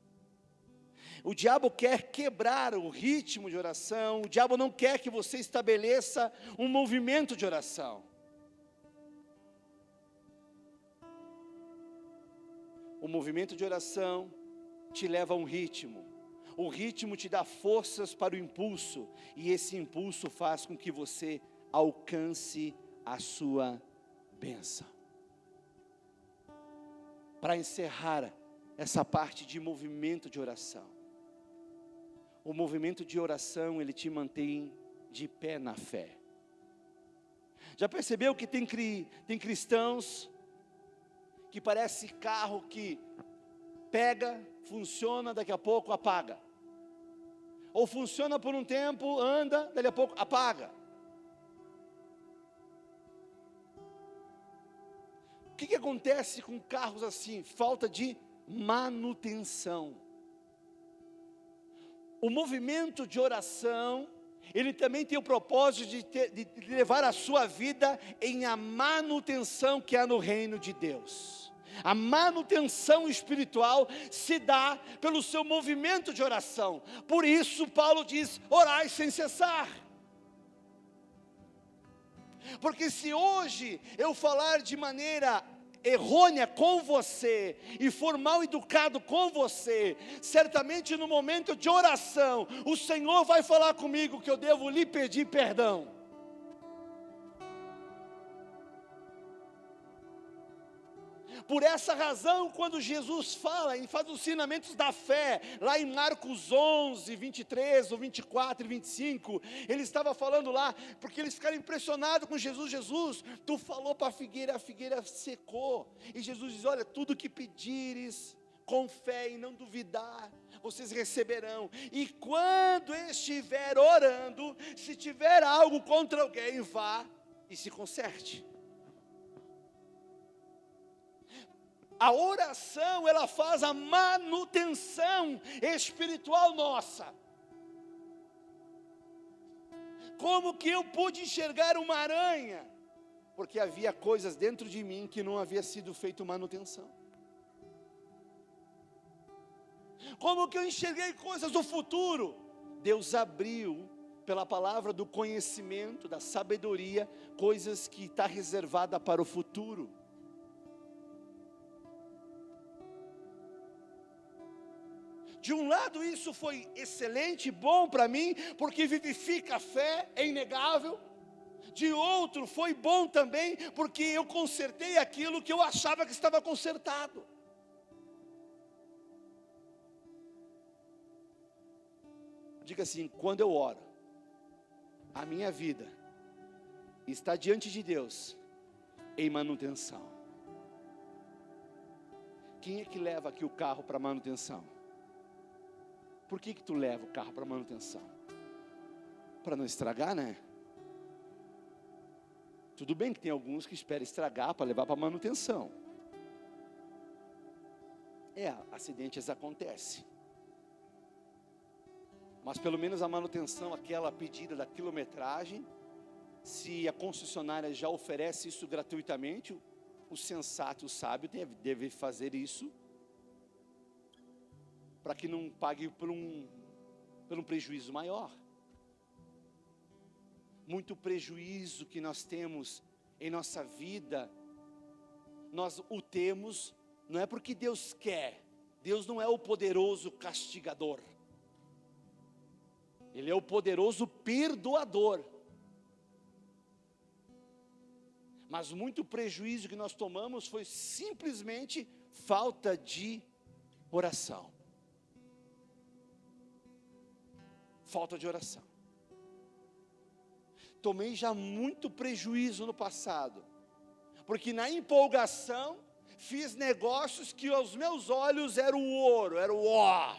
Speaker 2: O diabo quer quebrar o ritmo de oração, o diabo não quer que você estabeleça um movimento de oração. O movimento de oração te leva a um ritmo, o ritmo te dá forças para o impulso, e esse impulso faz com que você alcance a sua bênção. para encerrar essa parte de movimento de oração. O movimento de oração, ele te mantém de pé na fé. Já percebeu que tem cristãos que parece carro que pega, funciona, daqui a pouco apaga. Ou funciona por um tempo, anda, daqui a pouco apaga. O que acontece com carros assim? Falta de manutenção. O movimento de oração, ele também tem o propósito de levar a sua vida em a manutenção que há no reino de Deus. A manutenção espiritual se dá pelo seu movimento de oração. Por isso Paulo diz, orai sem cessar. Porque se hoje eu falar de maneira errônea com você, e for mal educado com você, certamente no momento de oração, o Senhor vai falar comigo que eu devo lhe pedir perdão. Por essa razão, quando Jesus fala e faz os ensinamentos da fé, lá em Marcos 11, 23, ou 24 e 25, ele estava falando lá, porque eles ficaram impressionados com Jesus. Jesus, tu falou para a figueira secou, e Jesus diz, olha, tudo que pedires, com fé e não duvidar, vocês receberão, e quando estiver orando, se tiver algo contra alguém, vá e se conserte. A oração, ela faz a manutenção espiritual nossa. Como que eu pude enxergar uma aranha? Porque havia coisas dentro de mim que não havia sido feito manutenção. Como que eu enxerguei coisas do futuro? Deus abriu, pela palavra do conhecimento, da sabedoria, coisas que está reservada para o futuro. De um lado isso foi excelente, bom para mim, porque vivifica a fé, é inegável. De outro foi bom também, porque eu consertei aquilo que eu achava que estava consertado. Diga assim, quando eu oro, a minha vida está diante de Deus em manutenção. Quem é que leva aqui o carro para manutenção? Por que tu leva o carro para manutenção? Para não estragar, né? Tudo bem que tem alguns que esperam estragar para levar para manutenção. Acidentes acontecem. Mas pelo menos a manutenção, aquela pedida da quilometragem, se a concessionária já oferece isso gratuitamente, o sensato, o sábio deve fazer isso, para que não pague por um prejuízo maior. Muito prejuízo que nós temos em nossa vida, nós o temos, não é porque Deus quer. Deus não é o poderoso castigador. Ele é o poderoso perdoador. Mas muito prejuízo que nós tomamos foi simplesmente falta de oração. Falta de oração. Tomei já muito prejuízo no passado, porque na empolgação fiz negócios que aos meus olhos era o ouro, era o ó.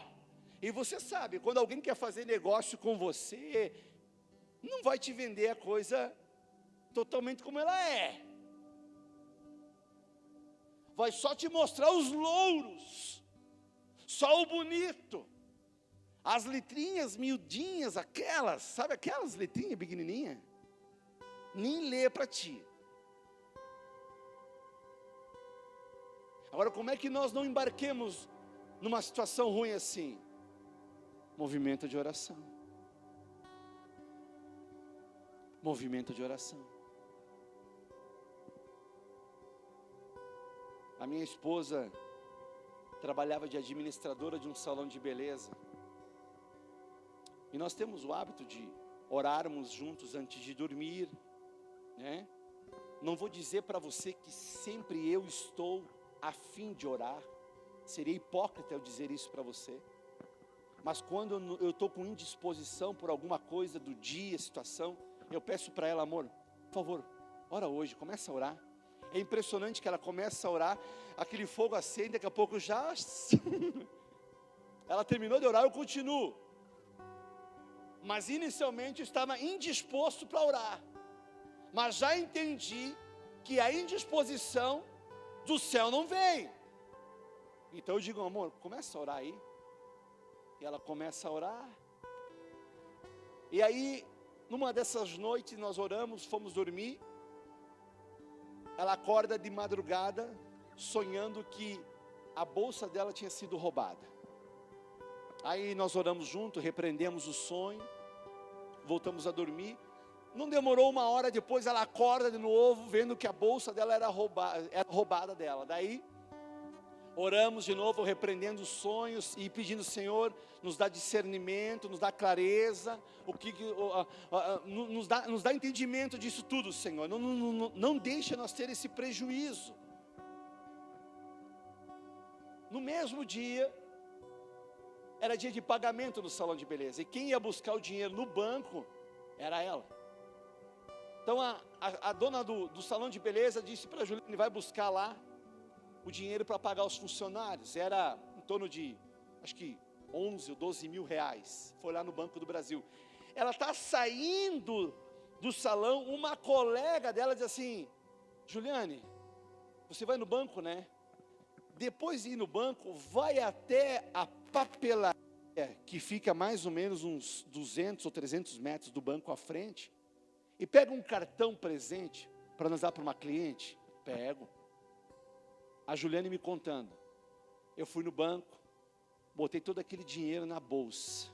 Speaker 2: E você sabe, quando alguém quer fazer negócio com você, não vai te vender a coisa totalmente como ela é. Vai só te mostrar os louros, só o bonito. As letrinhas miudinhas, aquelas, sabe aquelas letrinhas pequenininhas? Nem lê para ti. Agora, como é que nós não embarquemos numa situação ruim assim? Movimento de oração. Movimento de oração. A minha esposa trabalhava de administradora de um salão de beleza. E nós temos o hábito de orarmos juntos antes de dormir, né? Não vou dizer para você que sempre eu estou a fim de orar. Seria hipócrita eu dizer isso para você. Mas quando eu estou com indisposição por alguma coisa do dia, situação, eu peço para ela, amor, por favor, ora hoje, começa a orar. É impressionante que ela começa a orar, aquele fogo acende, daqui a pouco já... Ela terminou de orar, eu continuo. Mas inicialmente eu estava indisposto para orar. Mas já entendi que a indisposição do céu não vem. Então eu digo, amor, começa a orar aí. E ela começa a orar. E aí, numa dessas noites nós oramos, fomos dormir. Ela acorda de madrugada, sonhando que a bolsa dela tinha sido roubada. Aí nós oramos junto, repreendemos o sonho, voltamos a dormir. Não demorou uma hora depois, ela acorda de novo, vendo que a bolsa dela era roubada dela. Daí, oramos de novo, repreendendo os sonhos e pedindo, Senhor, nos dá discernimento, nos dá clareza, nos dá entendimento disso tudo, Senhor. Não deixa nós ter esse prejuízo. No mesmo dia, era dia de pagamento no salão de beleza, e quem ia buscar o dinheiro no banco era ela. Então a dona do salão de beleza disse para a Juliane, vai buscar lá o dinheiro para pagar os funcionários. Era em torno de, acho que 11 ou 12 mil reais. Foi lá no Banco do Brasil. Ela está saindo do salão, uma colega dela diz assim, Juliane, você vai no banco, né? Depois de ir no banco, vai até a papelaria, que fica mais ou menos uns 200 ou 300 metros do banco à frente, e pega um cartão presente para nós dar para uma cliente. Pego. A Juliane me contando, eu fui no banco, botei todo aquele dinheiro na bolsa.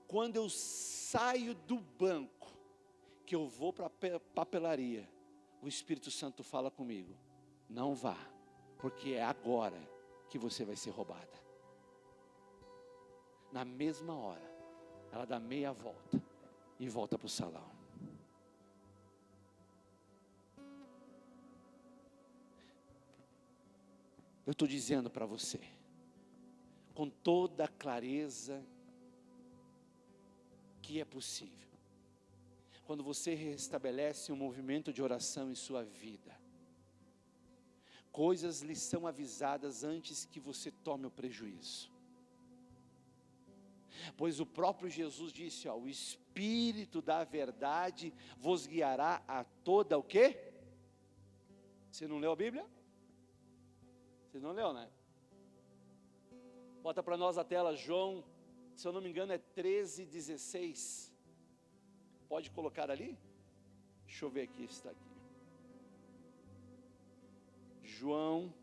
Speaker 2: Quando eu saio do banco, que eu vou para a papelaria, o Espírito Santo fala comigo, não vá, porque é agora que você vai ser roubada. Na mesma hora, ela dá meia volta e volta para o salão. Eu estou dizendo para você, com toda a clareza, que é possível. Quando você restabelece um movimento de oração em sua vida, coisas lhe são avisadas antes que você tome o prejuízo. Pois o próprio Jesus disse, o Espírito da verdade vos guiará a toda o quê? Você não leu a Bíblia? Você não leu, né? Bota para nós a tela, João, se eu não me engano é 13:16. Pode colocar ali? Deixa eu ver aqui se está aqui. João.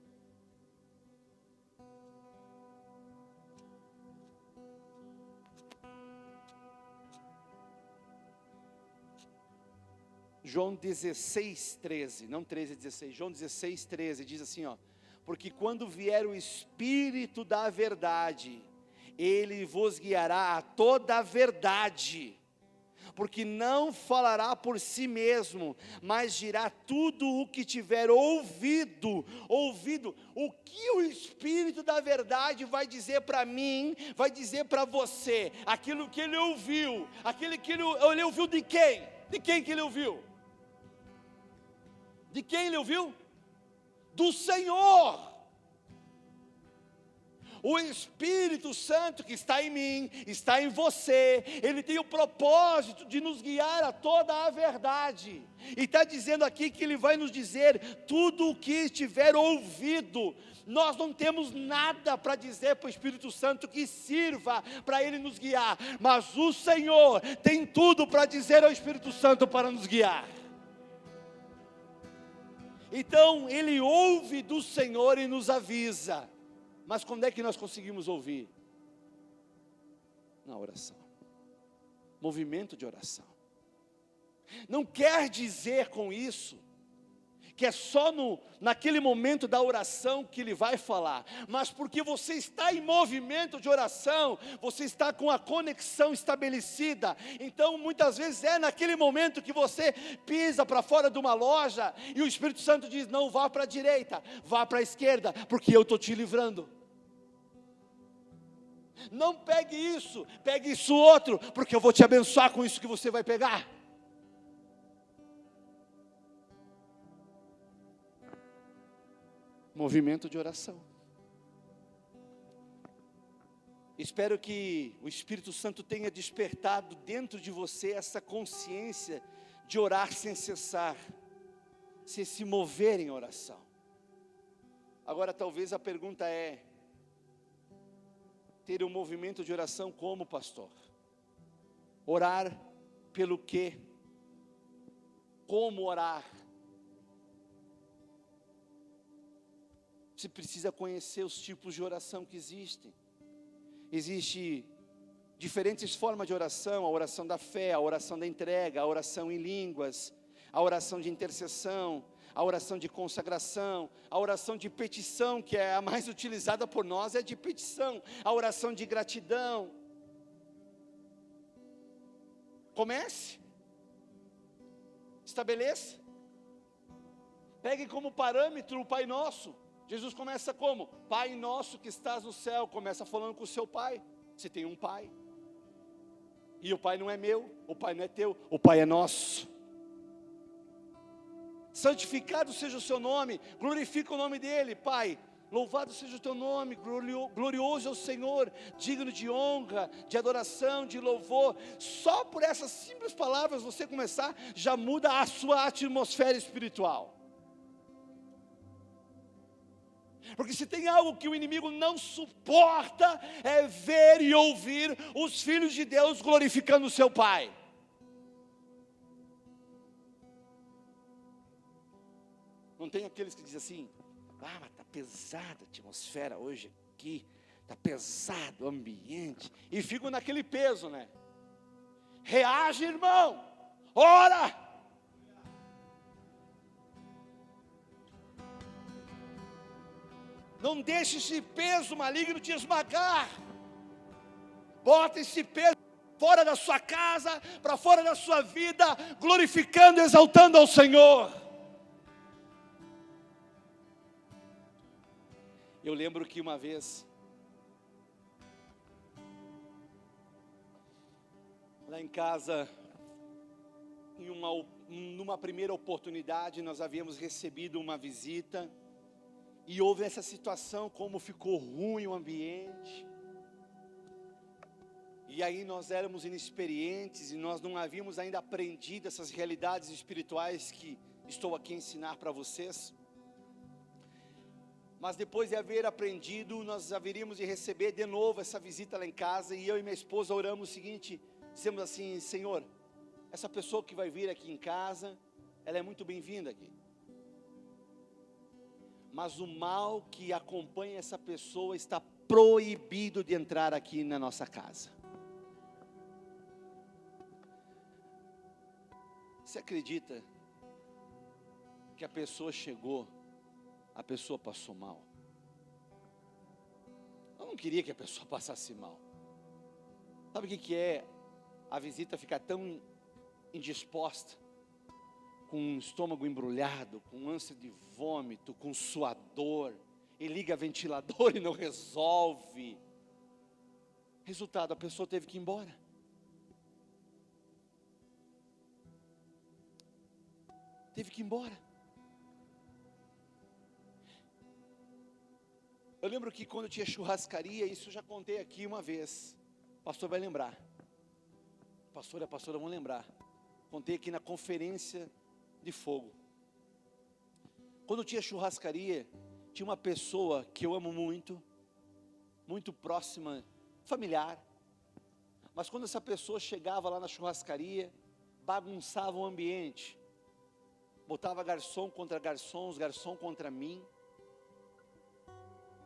Speaker 2: João 16:13, não 13:16, João 16:13 diz assim, porque quando vier o Espírito da verdade, Ele vos guiará a toda a verdade, porque não falará por si mesmo, mas dirá tudo o que tiver ouvido, o que o Espírito da verdade vai dizer para mim, vai dizer para você, aquilo que ele ouviu, ele ouviu de quem? De quem que ele ouviu? De quem ele ouviu? Do Senhor. O Espírito Santo que está em mim, está em você, ele tem o propósito de nos guiar a toda a verdade, e está dizendo aqui que ele vai nos dizer tudo o que estiver ouvido. Nós não temos nada para dizer para o Espírito Santo que sirva para ele nos guiar, mas o Senhor tem tudo para dizer ao Espírito Santo para nos guiar. Então ele ouve do Senhor e nos avisa. Mas quando é que nós conseguimos ouvir? Na oração. Movimento de oração. Não quer dizer com isso que é só naquele momento da oração que Ele vai falar, mas porque você está em movimento de oração, você está com a conexão estabelecida. Então muitas vezes é naquele momento que você pisa para fora de uma loja, e o Espírito Santo diz: não vá para a direita, vá para a esquerda, porque eu estou te livrando. Não pegue isso outro, porque eu vou te abençoar com isso que você vai pegar. Movimento de oração. Espero que o Espírito Santo tenha despertado dentro de você essa consciência de orar sem cessar, se mover em oração. Agora talvez a pergunta é: ter um movimento de oração como, pastor? Orar pelo quê? Como orar? Você precisa conhecer os tipos de oração que existem. Existem diferentes formas de oração: a oração da fé, a oração da entrega, a oração em línguas, a oração de intercessão, a oração de consagração, a oração de petição, que é a mais utilizada por nós, é de petição, a oração de gratidão. Comece, estabeleça, pegue como parâmetro o Pai Nosso. Jesus começa como? Pai nosso que estás no céu. Começa falando com o seu pai. Você tem um pai, e o pai não é meu, o pai não é teu, o pai é nosso. Santificado seja o seu nome, glorifica o nome dele. Pai, louvado seja o teu nome, glorioso é o Senhor, digno de honra, de adoração, de louvor. Só por essas simples palavras você começar, já muda a sua atmosfera espiritual. Porque se tem algo que o inimigo não suporta, é ver e ouvir os filhos de Deus glorificando o seu Pai. Não tem aqueles que dizem assim: mas está pesada a atmosfera hoje aqui, está pesado o ambiente, e ficam naquele peso, né? Reage, irmão, ora. Não deixe esse peso maligno te esmagar. Bota esse peso fora da sua casa, para fora da sua vida, glorificando e exaltando ao Senhor. Eu lembro que uma vez, lá em casa, numa primeira oportunidade, nós havíamos recebido uma visita, e houve essa situação, como ficou ruim o ambiente, e aí nós éramos inexperientes, e nós não havíamos ainda aprendido essas realidades espirituais que estou aqui a ensinar para vocês. Mas depois de haver aprendido, nós haveríamos de receber de novo essa visita lá em casa, e eu e minha esposa oramos o seguinte, dissemos assim: Senhor, essa pessoa que vai vir aqui em casa, ela é muito bem-vinda aqui, mas o mal que acompanha essa pessoa está proibido de entrar aqui na nossa casa. Você acredita que a pessoa chegou, a pessoa passou mal? Eu não queria que a pessoa passasse mal. Sabe o que é a visita ficar tão indisposta, com o estômago embrulhado, com ânsia de vômito, com suador, e liga ventilador e não resolve? Resultado, a pessoa teve que ir embora. Teve que ir embora. Eu lembro que quando tinha churrascaria, isso eu já contei aqui uma vez, o pastor vai lembrar, o pastor e a pastora vão lembrar, contei aqui na conferência de fogo. Quando tinha churrascaria, tinha uma pessoa que eu amo muito, muito próxima, familiar, mas quando essa pessoa chegava lá na churrascaria, bagunçava o ambiente, botava garçom contra garçons, garçom contra mim.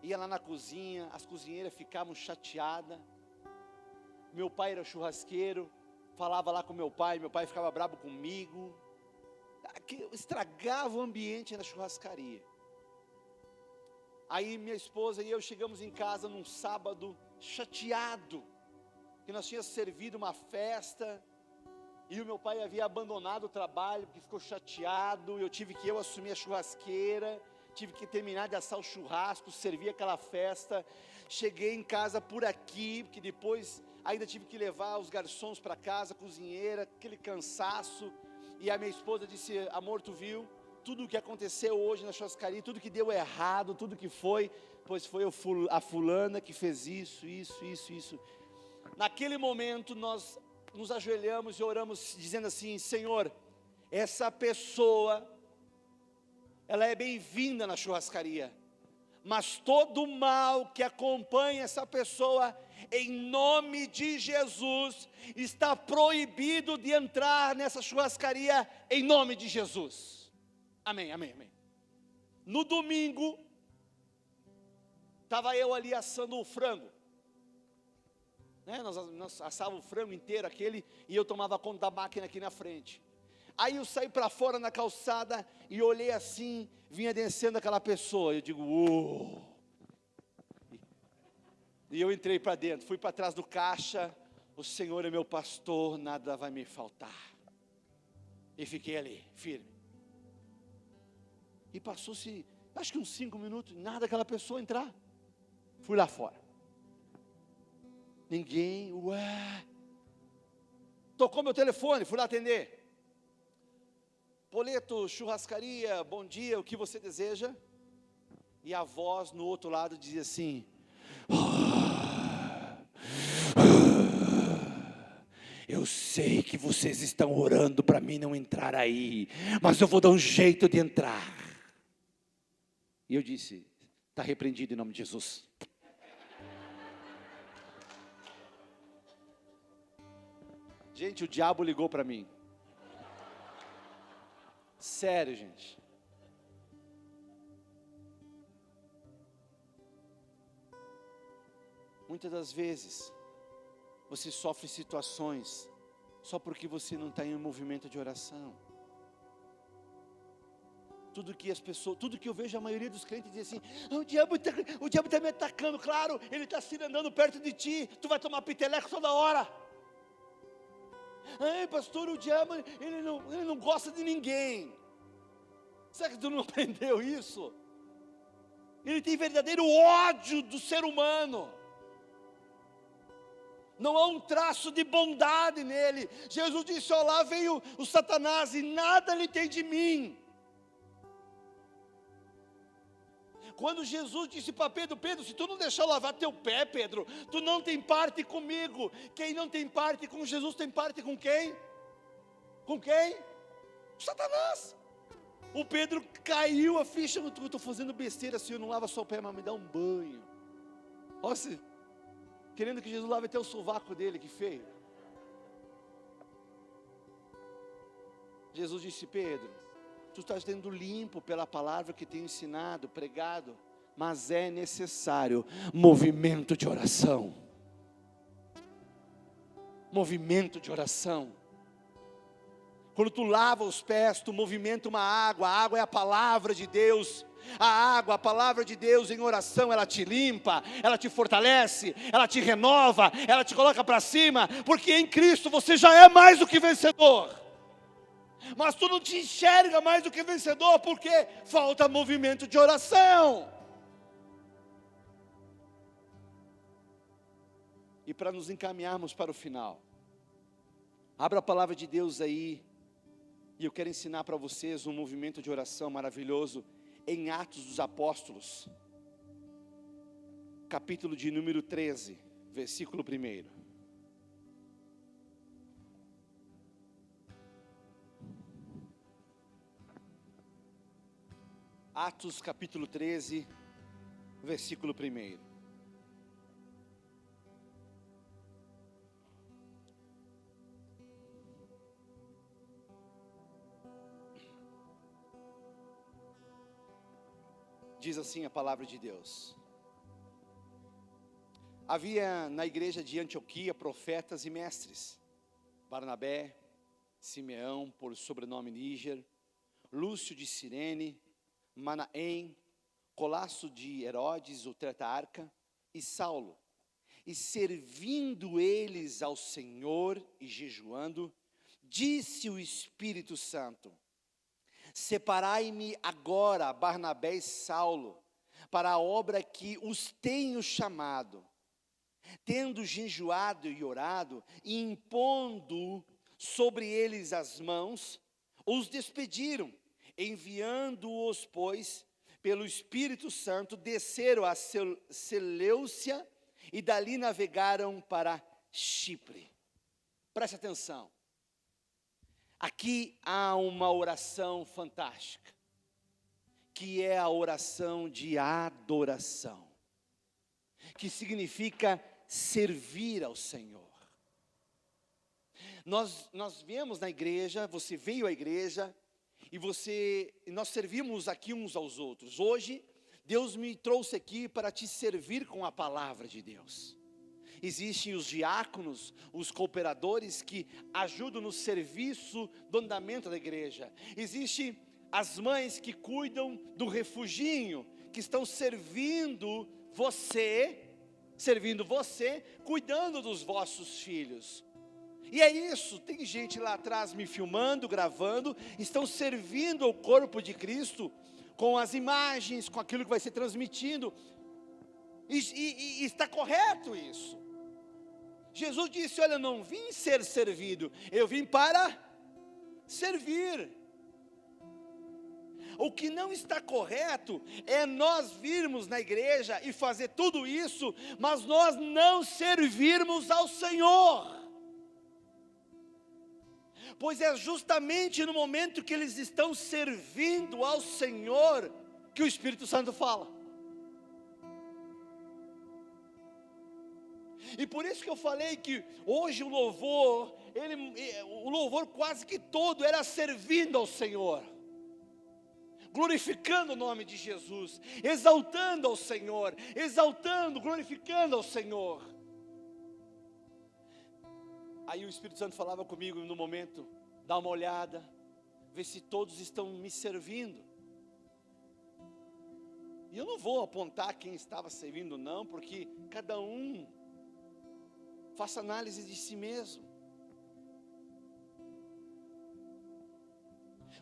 Speaker 2: Ia lá na cozinha, as cozinheiras ficavam chateadas. Meu pai era churrasqueiro, falava lá com meu pai ficava bravo comigo. que estragava o ambiente na churrascaria. Aí minha esposa e eu chegamos em casa num sábado, chateado, que nós tínhamos servido uma festa, e o meu pai havia abandonado o trabalho, porque ficou chateado. Eu tive que assumir a churrasqueira, tive que terminar de assar o churrasco, servir aquela festa. Cheguei em casa por aqui, porque depois ainda tive que levar os garçons para casa, cozinheira, aquele cansaço. E a minha esposa disse: amor, tu viu tudo o que aconteceu hoje na churrascaria, tudo que deu errado, tudo que foi, pois foi a fulana que fez isso. Naquele momento nós nos ajoelhamos e oramos dizendo assim: Senhor, essa pessoa, ela é bem-vinda na churrascaria, mas todo mal que acompanha essa pessoa, em nome de Jesus, está proibido de entrar nessa churrascaria, em nome de Jesus. Amém, amém, amém. No domingo, estava eu ali assando o frango, né? Nós assávamos o frango inteiro aquele, e eu tomava conta da máquina aqui na frente. Aí eu saí para fora na calçada, e olhei assim, vinha descendo aquela pessoa, eu digo: uou! E eu entrei para dentro, fui para trás do caixa: o Senhor é meu pastor, nada vai me faltar. E fiquei ali, firme. E passou-se, acho que uns 5 minutos, nada aquela pessoa entrar. Fui lá fora. Ninguém, tocou meu telefone, fui lá atender. Poleto, churrascaria, bom dia, o que você deseja? E a voz no outro lado dizia assim: eu sei que vocês estão orando para mim não entrar aí, mas eu vou dar um jeito de entrar. E eu disse: está repreendido em nome de Jesus. Gente, o diabo ligou para mim. Sério, gente. Muitas das vezes, você sofre situações só porque você não está em um movimento de oração. Tudo que eu vejo a maioria dos crentes diz assim: o diabo está me atacando. Claro, ele está se andando perto de ti, tu vai tomar piteleco toda hora. Ai, pastor, o diabo, ele não gosta de ninguém. Será que tu não aprendeu isso? Ele tem verdadeiro ódio do ser humano. Não há um traço de bondade nele. Jesus disse: ó, lá veio o Satanás e nada lhe tem de mim. Quando Jesus disse para Pedro: Pedro, se tu não deixar eu lavar teu pé, Pedro, tu não tem parte comigo. Quem não tem parte com Jesus tem parte com quem? Com quem? Com Satanás. O Pedro caiu a ficha: eu estou fazendo besteira, Senhor, não lava só o pé, mas me dá um banho. Nossa, querendo que Jesus lave até o sovaco dele, que feio. Jesus disse: Pedro, tu estás sendo limpo pela palavra que tenho ensinado, pregado, mas é necessário movimento de oração. Movimento de oração. Quando tu lava os pés, tu movimenta uma água. A água é a palavra de Deus. A palavra de Deus em oração, ela te limpa, ela te fortalece, ela te renova, ela te coloca para cima, porque em Cristo você já é mais do que vencedor. Mas tu não te enxerga mais do que vencedor, porque falta movimento de oração. E para nos encaminharmos para o final, abra a palavra de Deus aí, e eu quero ensinar para vocês um movimento de oração maravilhoso, em Atos dos Apóstolos, capítulo de número 13, versículo 1. Atos capítulo 13, versículo 1. Diz assim a palavra de Deus: havia na igreja de Antioquia profetas e mestres: Barnabé, Simeão, por sobrenome Níger, Lúcio de Cirene, Manaém, Colasso de Herodes, o tetrarca, e Saulo. E servindo eles ao Senhor e jejuando, disse o Espírito Santo: separai-me agora Barnabé e Saulo, para a obra que os tenho chamado. Tendo jejuado e orado, e impondo sobre eles as mãos, os despediram, enviando-os, pois, pelo Espírito Santo, desceram a Seleucia, e dali navegaram para Chipre. Preste atenção. Aqui há uma oração fantástica, que é a oração de adoração, que significa servir ao Senhor. Nós viemos na igreja, você veio à igreja, e nós servimos aqui uns aos outros. Hoje, Deus me trouxe aqui para te servir com a palavra de Deus. Existem os diáconos, os cooperadores que ajudam no serviço do andamento da igreja. Existem as mães que cuidam do refuginho, que estão servindo você, cuidando dos vossos filhos. E é isso, tem gente lá atrás me filmando, gravando, estão servindo ao corpo de Cristo, com as imagens, com aquilo que vai ser transmitido, e está correto isso. Jesus disse: olha, eu não vim ser servido, eu vim para servir. O que não está correto é nós virmos na igreja e fazer tudo isso, mas nós não servirmos ao Senhor. Pois é justamente no momento que eles estão servindo ao Senhor que o Espírito Santo fala. E por isso que eu falei que hoje o louvor quase que todo era servindo ao Senhor, glorificando o nome de Jesus, exaltando ao Senhor, glorificando ao Senhor. Aí o Espírito Santo falava comigo no momento: dá uma olhada, vê se todos estão me servindo. E eu não vou apontar quem estava servindo não, porque cada um faça análise de si mesmo.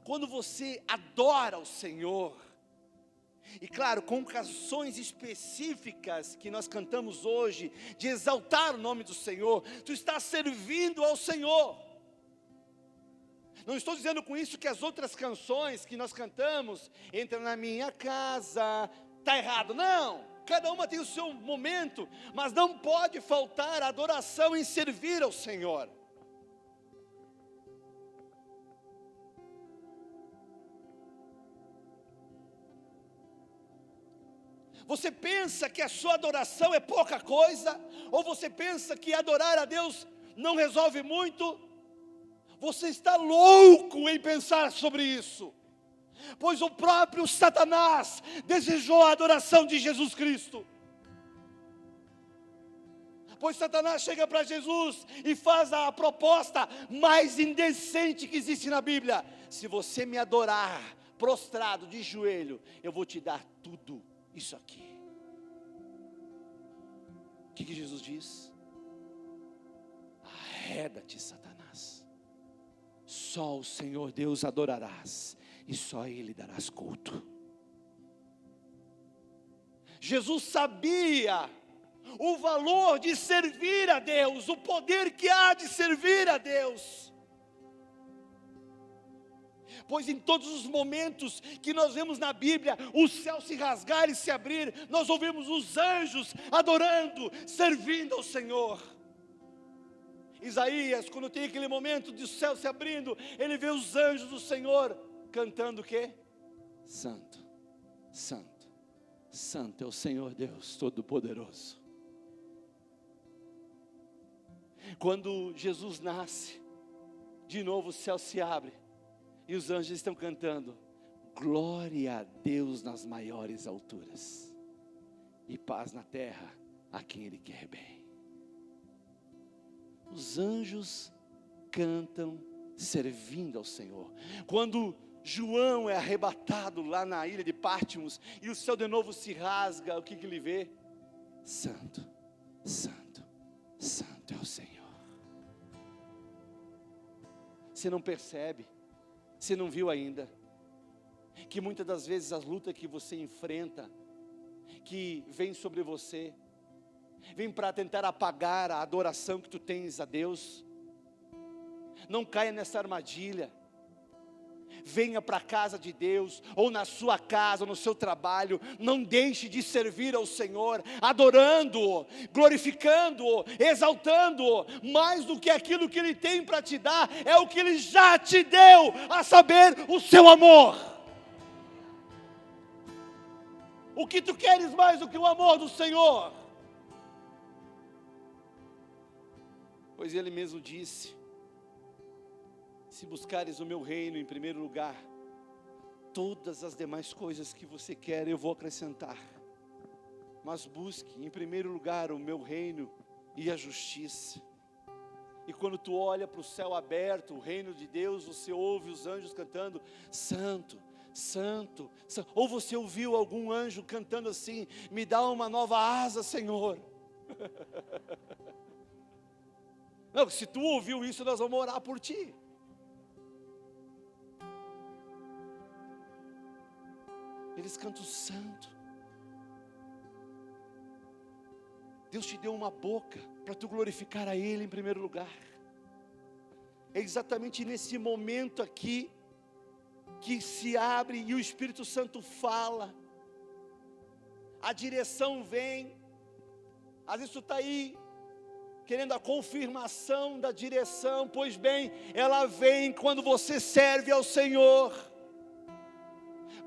Speaker 2: Quando você adora o Senhor, e claro, com canções específicas que nós cantamos hoje, de exaltar o nome do Senhor, tu estás servindo ao Senhor. Não estou dizendo com isso que as outras canções que nós cantamos, entra na minha casa, está errado, não. Cada uma tem o seu momento, mas não pode faltar a adoração em servir ao Senhor. Você pensa que a sua adoração é pouca coisa? Ou você pensa que adorar a Deus não resolve muito? Você está louco em pensar sobre isso, pois o próprio Satanás desejou a adoração de Jesus Cristo. Pois Satanás chega para Jesus e faz a proposta mais indecente que existe na Bíblia: se você me adorar prostrado de joelho, eu vou te dar tudo isso aqui. O que Jesus diz? Arreda-te, Satanás. Só o Senhor Deus adorarás, e só Ele darás culto. Jesus sabia o valor de servir a Deus, o poder que há de servir a Deus. Pois em todos os momentos que nós vemos na Bíblia, o céu se rasgar e se abrir, nós ouvimos os anjos adorando, servindo ao Senhor. Isaías, quando tem aquele momento de o céu se abrindo, ele vê os anjos do Senhor cantando o quê? Santo, Santo, Santo é o Senhor Deus Todo-Poderoso. Quando Jesus nasce, de novo o céu se abre, e os anjos estão cantando: glória a Deus nas maiores alturas, e paz na terra a quem Ele quer bem. Os anjos cantam servindo ao Senhor. Quando João é arrebatado lá na ilha de Patmos, e o céu de novo se rasga, o que ele vê? Santo, santo, santo é o Senhor. Você não percebe, você não viu ainda, que muitas das vezes as lutas que você enfrenta, que vem sobre você, vem para tentar apagar a adoração que tu tens a Deus. Não caia nessa armadilha. Venha para a casa de Deus, ou na sua casa, ou no seu trabalho, não deixe de servir ao Senhor, adorando-o, glorificando-o, exaltando-o, mais do que aquilo que Ele tem para te dar, é o que Ele já te deu, a saber, o seu amor. O que tu queres mais do que o amor do Senhor? Pois Ele mesmo disse: se buscares o meu reino em primeiro lugar, todas as demais coisas que você quer eu vou acrescentar. Mas busque em primeiro lugar o meu reino e a justiça. E quando tu olha para o céu aberto, o reino de Deus, você ouve os anjos cantando: santo, santo, santo. Ou você ouviu algum anjo cantando assim: me dá uma nova asa, Senhor. Não, se tu ouviu isso, nós vamos orar por ti. Eles cantam santo. Deus te deu uma boca para tu glorificar a Ele em primeiro lugar. É exatamente nesse momento aqui que se abre e o Espírito Santo fala. A direção vem. Às vezes tu está aí querendo a confirmação da direção. Pois bem, ela vem quando você serve ao Senhor.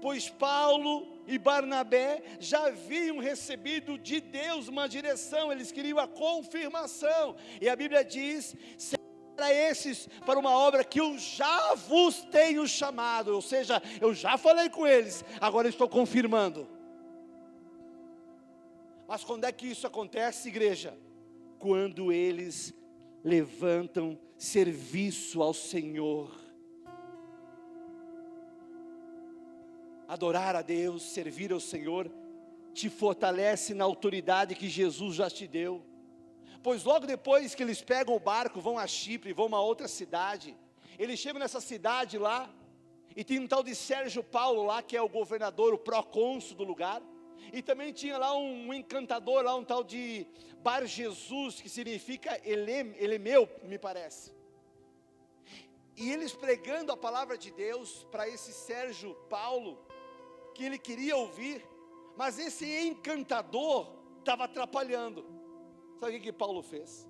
Speaker 2: Pois Paulo e Barnabé já haviam recebido de Deus uma direção, eles queriam a confirmação, e a Bíblia diz: para esses, para uma obra que eu já vos tenho chamado, ou seja, eu já falei com eles, agora estou confirmando. Mas quando é que isso acontece, igreja? Quando eles levantam serviço ao Senhor. Adorar a Deus, servir ao Senhor, te fortalece na autoridade que Jesus já te deu. Pois logo depois que eles pegam o barco, vão a Chipre, vão a uma outra cidade, eles chegam nessa cidade lá, e tem um tal de Sérgio Paulo lá, que é o governador, o procônsul do lugar, e também tinha lá um encantador lá, um tal de Bar Jesus, que significa Elemeu, me parece. E eles pregando a palavra de Deus para esse Sérgio Paulo, que ele queria ouvir, mas esse encantador estava atrapalhando. Sabe o que Paulo fez?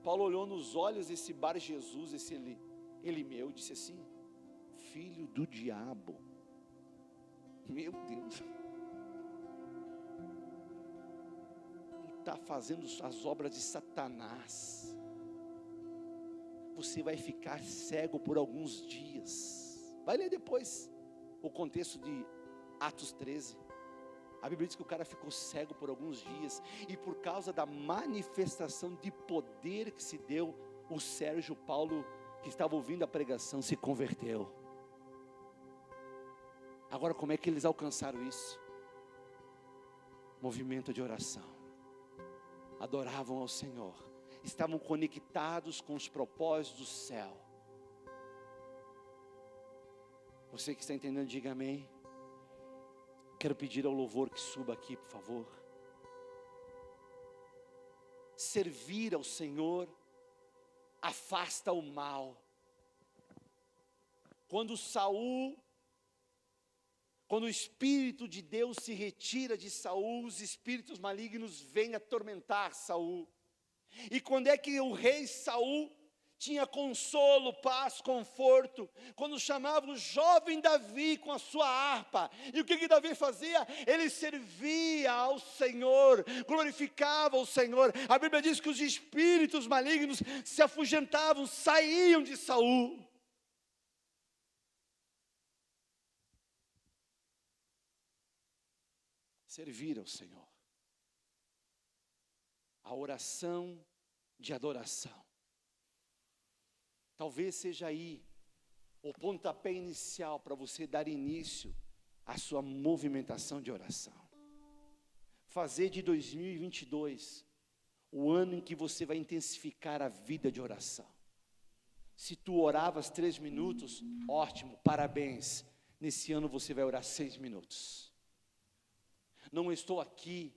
Speaker 2: Paulo olhou nos olhos desse Bar Jesus, esse Elimeu, e disse assim: filho do diabo. Meu Deus, está fazendo as obras de Satanás. Você vai ficar cego por alguns dias. Vai ler depois o contexto de Atos 13. A Bíblia diz que o cara ficou cego por alguns dias, e por causa da manifestação de poder que se deu, o Sérgio Paulo, que estava ouvindo a pregação, se converteu. Agora, como é que eles alcançaram isso? Movimento de oração. Adoravam ao Senhor, estavam conectados com os propósitos do céu. Você que está entendendo, diga amém. Quero pedir ao louvor que suba aqui, por favor. Servir ao Senhor afasta o mal. Quando o Espírito de Deus se retira de Saul, os espíritos malignos vêm atormentar Saul. E quando é que o rei Saul tinha consolo, paz, conforto? Quando chamava o jovem Davi com a sua harpa. E o que Davi fazia? Ele servia ao Senhor, glorificava o Senhor. A Bíblia diz que os espíritos malignos se afugentavam, saíam de Saul. Servir ao Senhor. A oração de adoração. Talvez seja aí o pontapé inicial para você dar início à sua movimentação de oração. Fazer de 2022 o ano em que você vai intensificar a vida de oração. Se tu oravas 3 minutos, ótimo, parabéns. Nesse ano você vai orar 6 minutos. Não estou aqui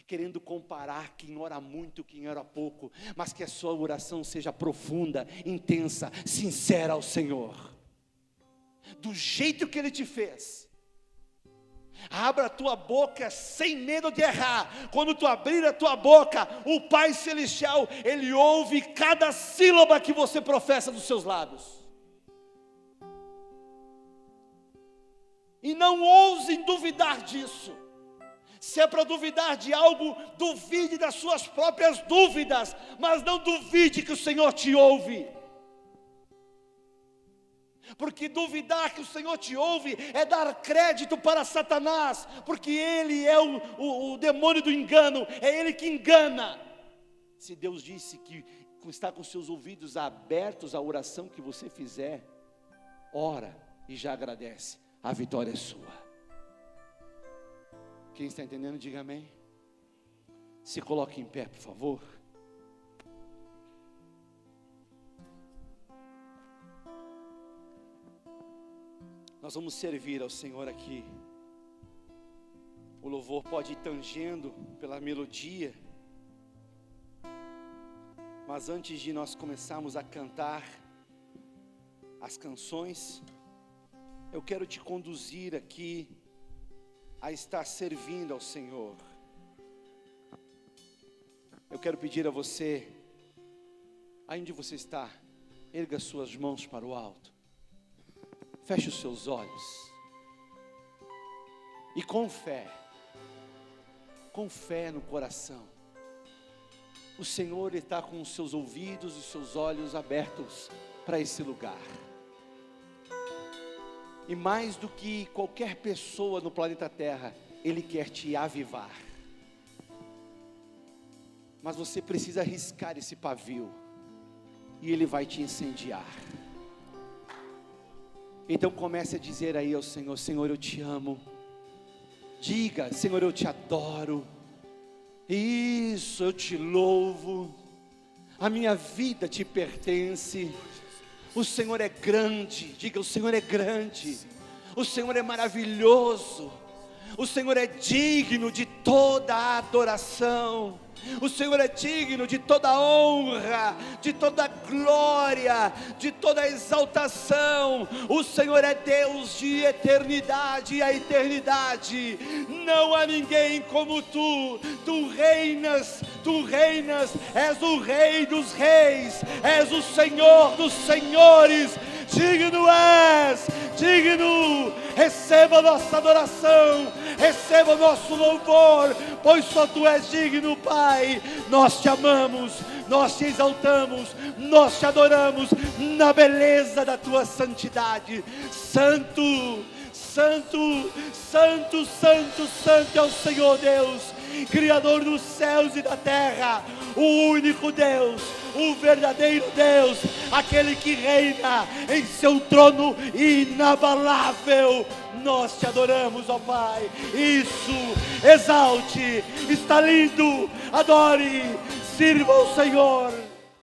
Speaker 2: querendo comparar quem ora muito, quem ora pouco, mas que a sua oração seja profunda, intensa, sincera ao Senhor, do jeito que Ele te fez. Abra a tua boca sem medo de errar. Quando tu abrir a tua boca, o Pai Celestial, Ele ouve cada sílaba que você professa dos seus lábios. E não ousem duvidar disso. Se é para duvidar de algo, duvide das suas próprias dúvidas, mas não duvide que o Senhor te ouve. Porque duvidar que o Senhor te ouve é dar crédito para Satanás, porque ele é o demônio do engano, é ele que engana. Se Deus disse que está com seus ouvidos abertos à oração que você fizer, ora e já agradece, a vitória é sua. Quem está entendendo, diga amém. Se coloque em pé, por favor. Nós vamos servir ao Senhor aqui. O louvor pode ir tangendo pela melodia, mas antes de nós começarmos a cantar as canções, eu quero te conduzir aqui a estar servindo ao Senhor. Eu quero pedir a você, aí onde você está, erga suas mãos para o alto, feche os seus olhos, e com fé no coração, o Senhor está com os seus ouvidos e seus olhos abertos para esse lugar. E mais do que qualquer pessoa no planeta Terra, Ele quer te avivar. Mas você precisa riscar esse pavio, e Ele vai te incendiar. Então comece a dizer aí ao Senhor: Senhor, eu te amo. Diga: Senhor, eu te adoro. Isso, eu te louvo. A minha vida te pertence. O Senhor é grande. Diga: o Senhor é grande. O Senhor é maravilhoso. O Senhor é digno de toda a adoração. O Senhor é digno de toda a honra, de toda a glória, de toda a exaltação. O Senhor é Deus de eternidade a eternidade. Não há ninguém como tu. Tu reinas, és o Rei dos reis, és o Senhor dos senhores. Digno és, digno. Receba a nossa adoração, receba o nosso louvor, pois só tu és digno, Pai. Nós te amamos, nós te exaltamos, nós te adoramos na beleza da tua santidade. Santo, santo, santo, santo, santo é o Senhor Deus, Criador dos céus e da terra, o único Deus, o verdadeiro Deus, aquele que reina em seu trono inabalável. Nós te adoramos, ó Pai. Isso, exalte, está lindo, adore, sirva ao Senhor.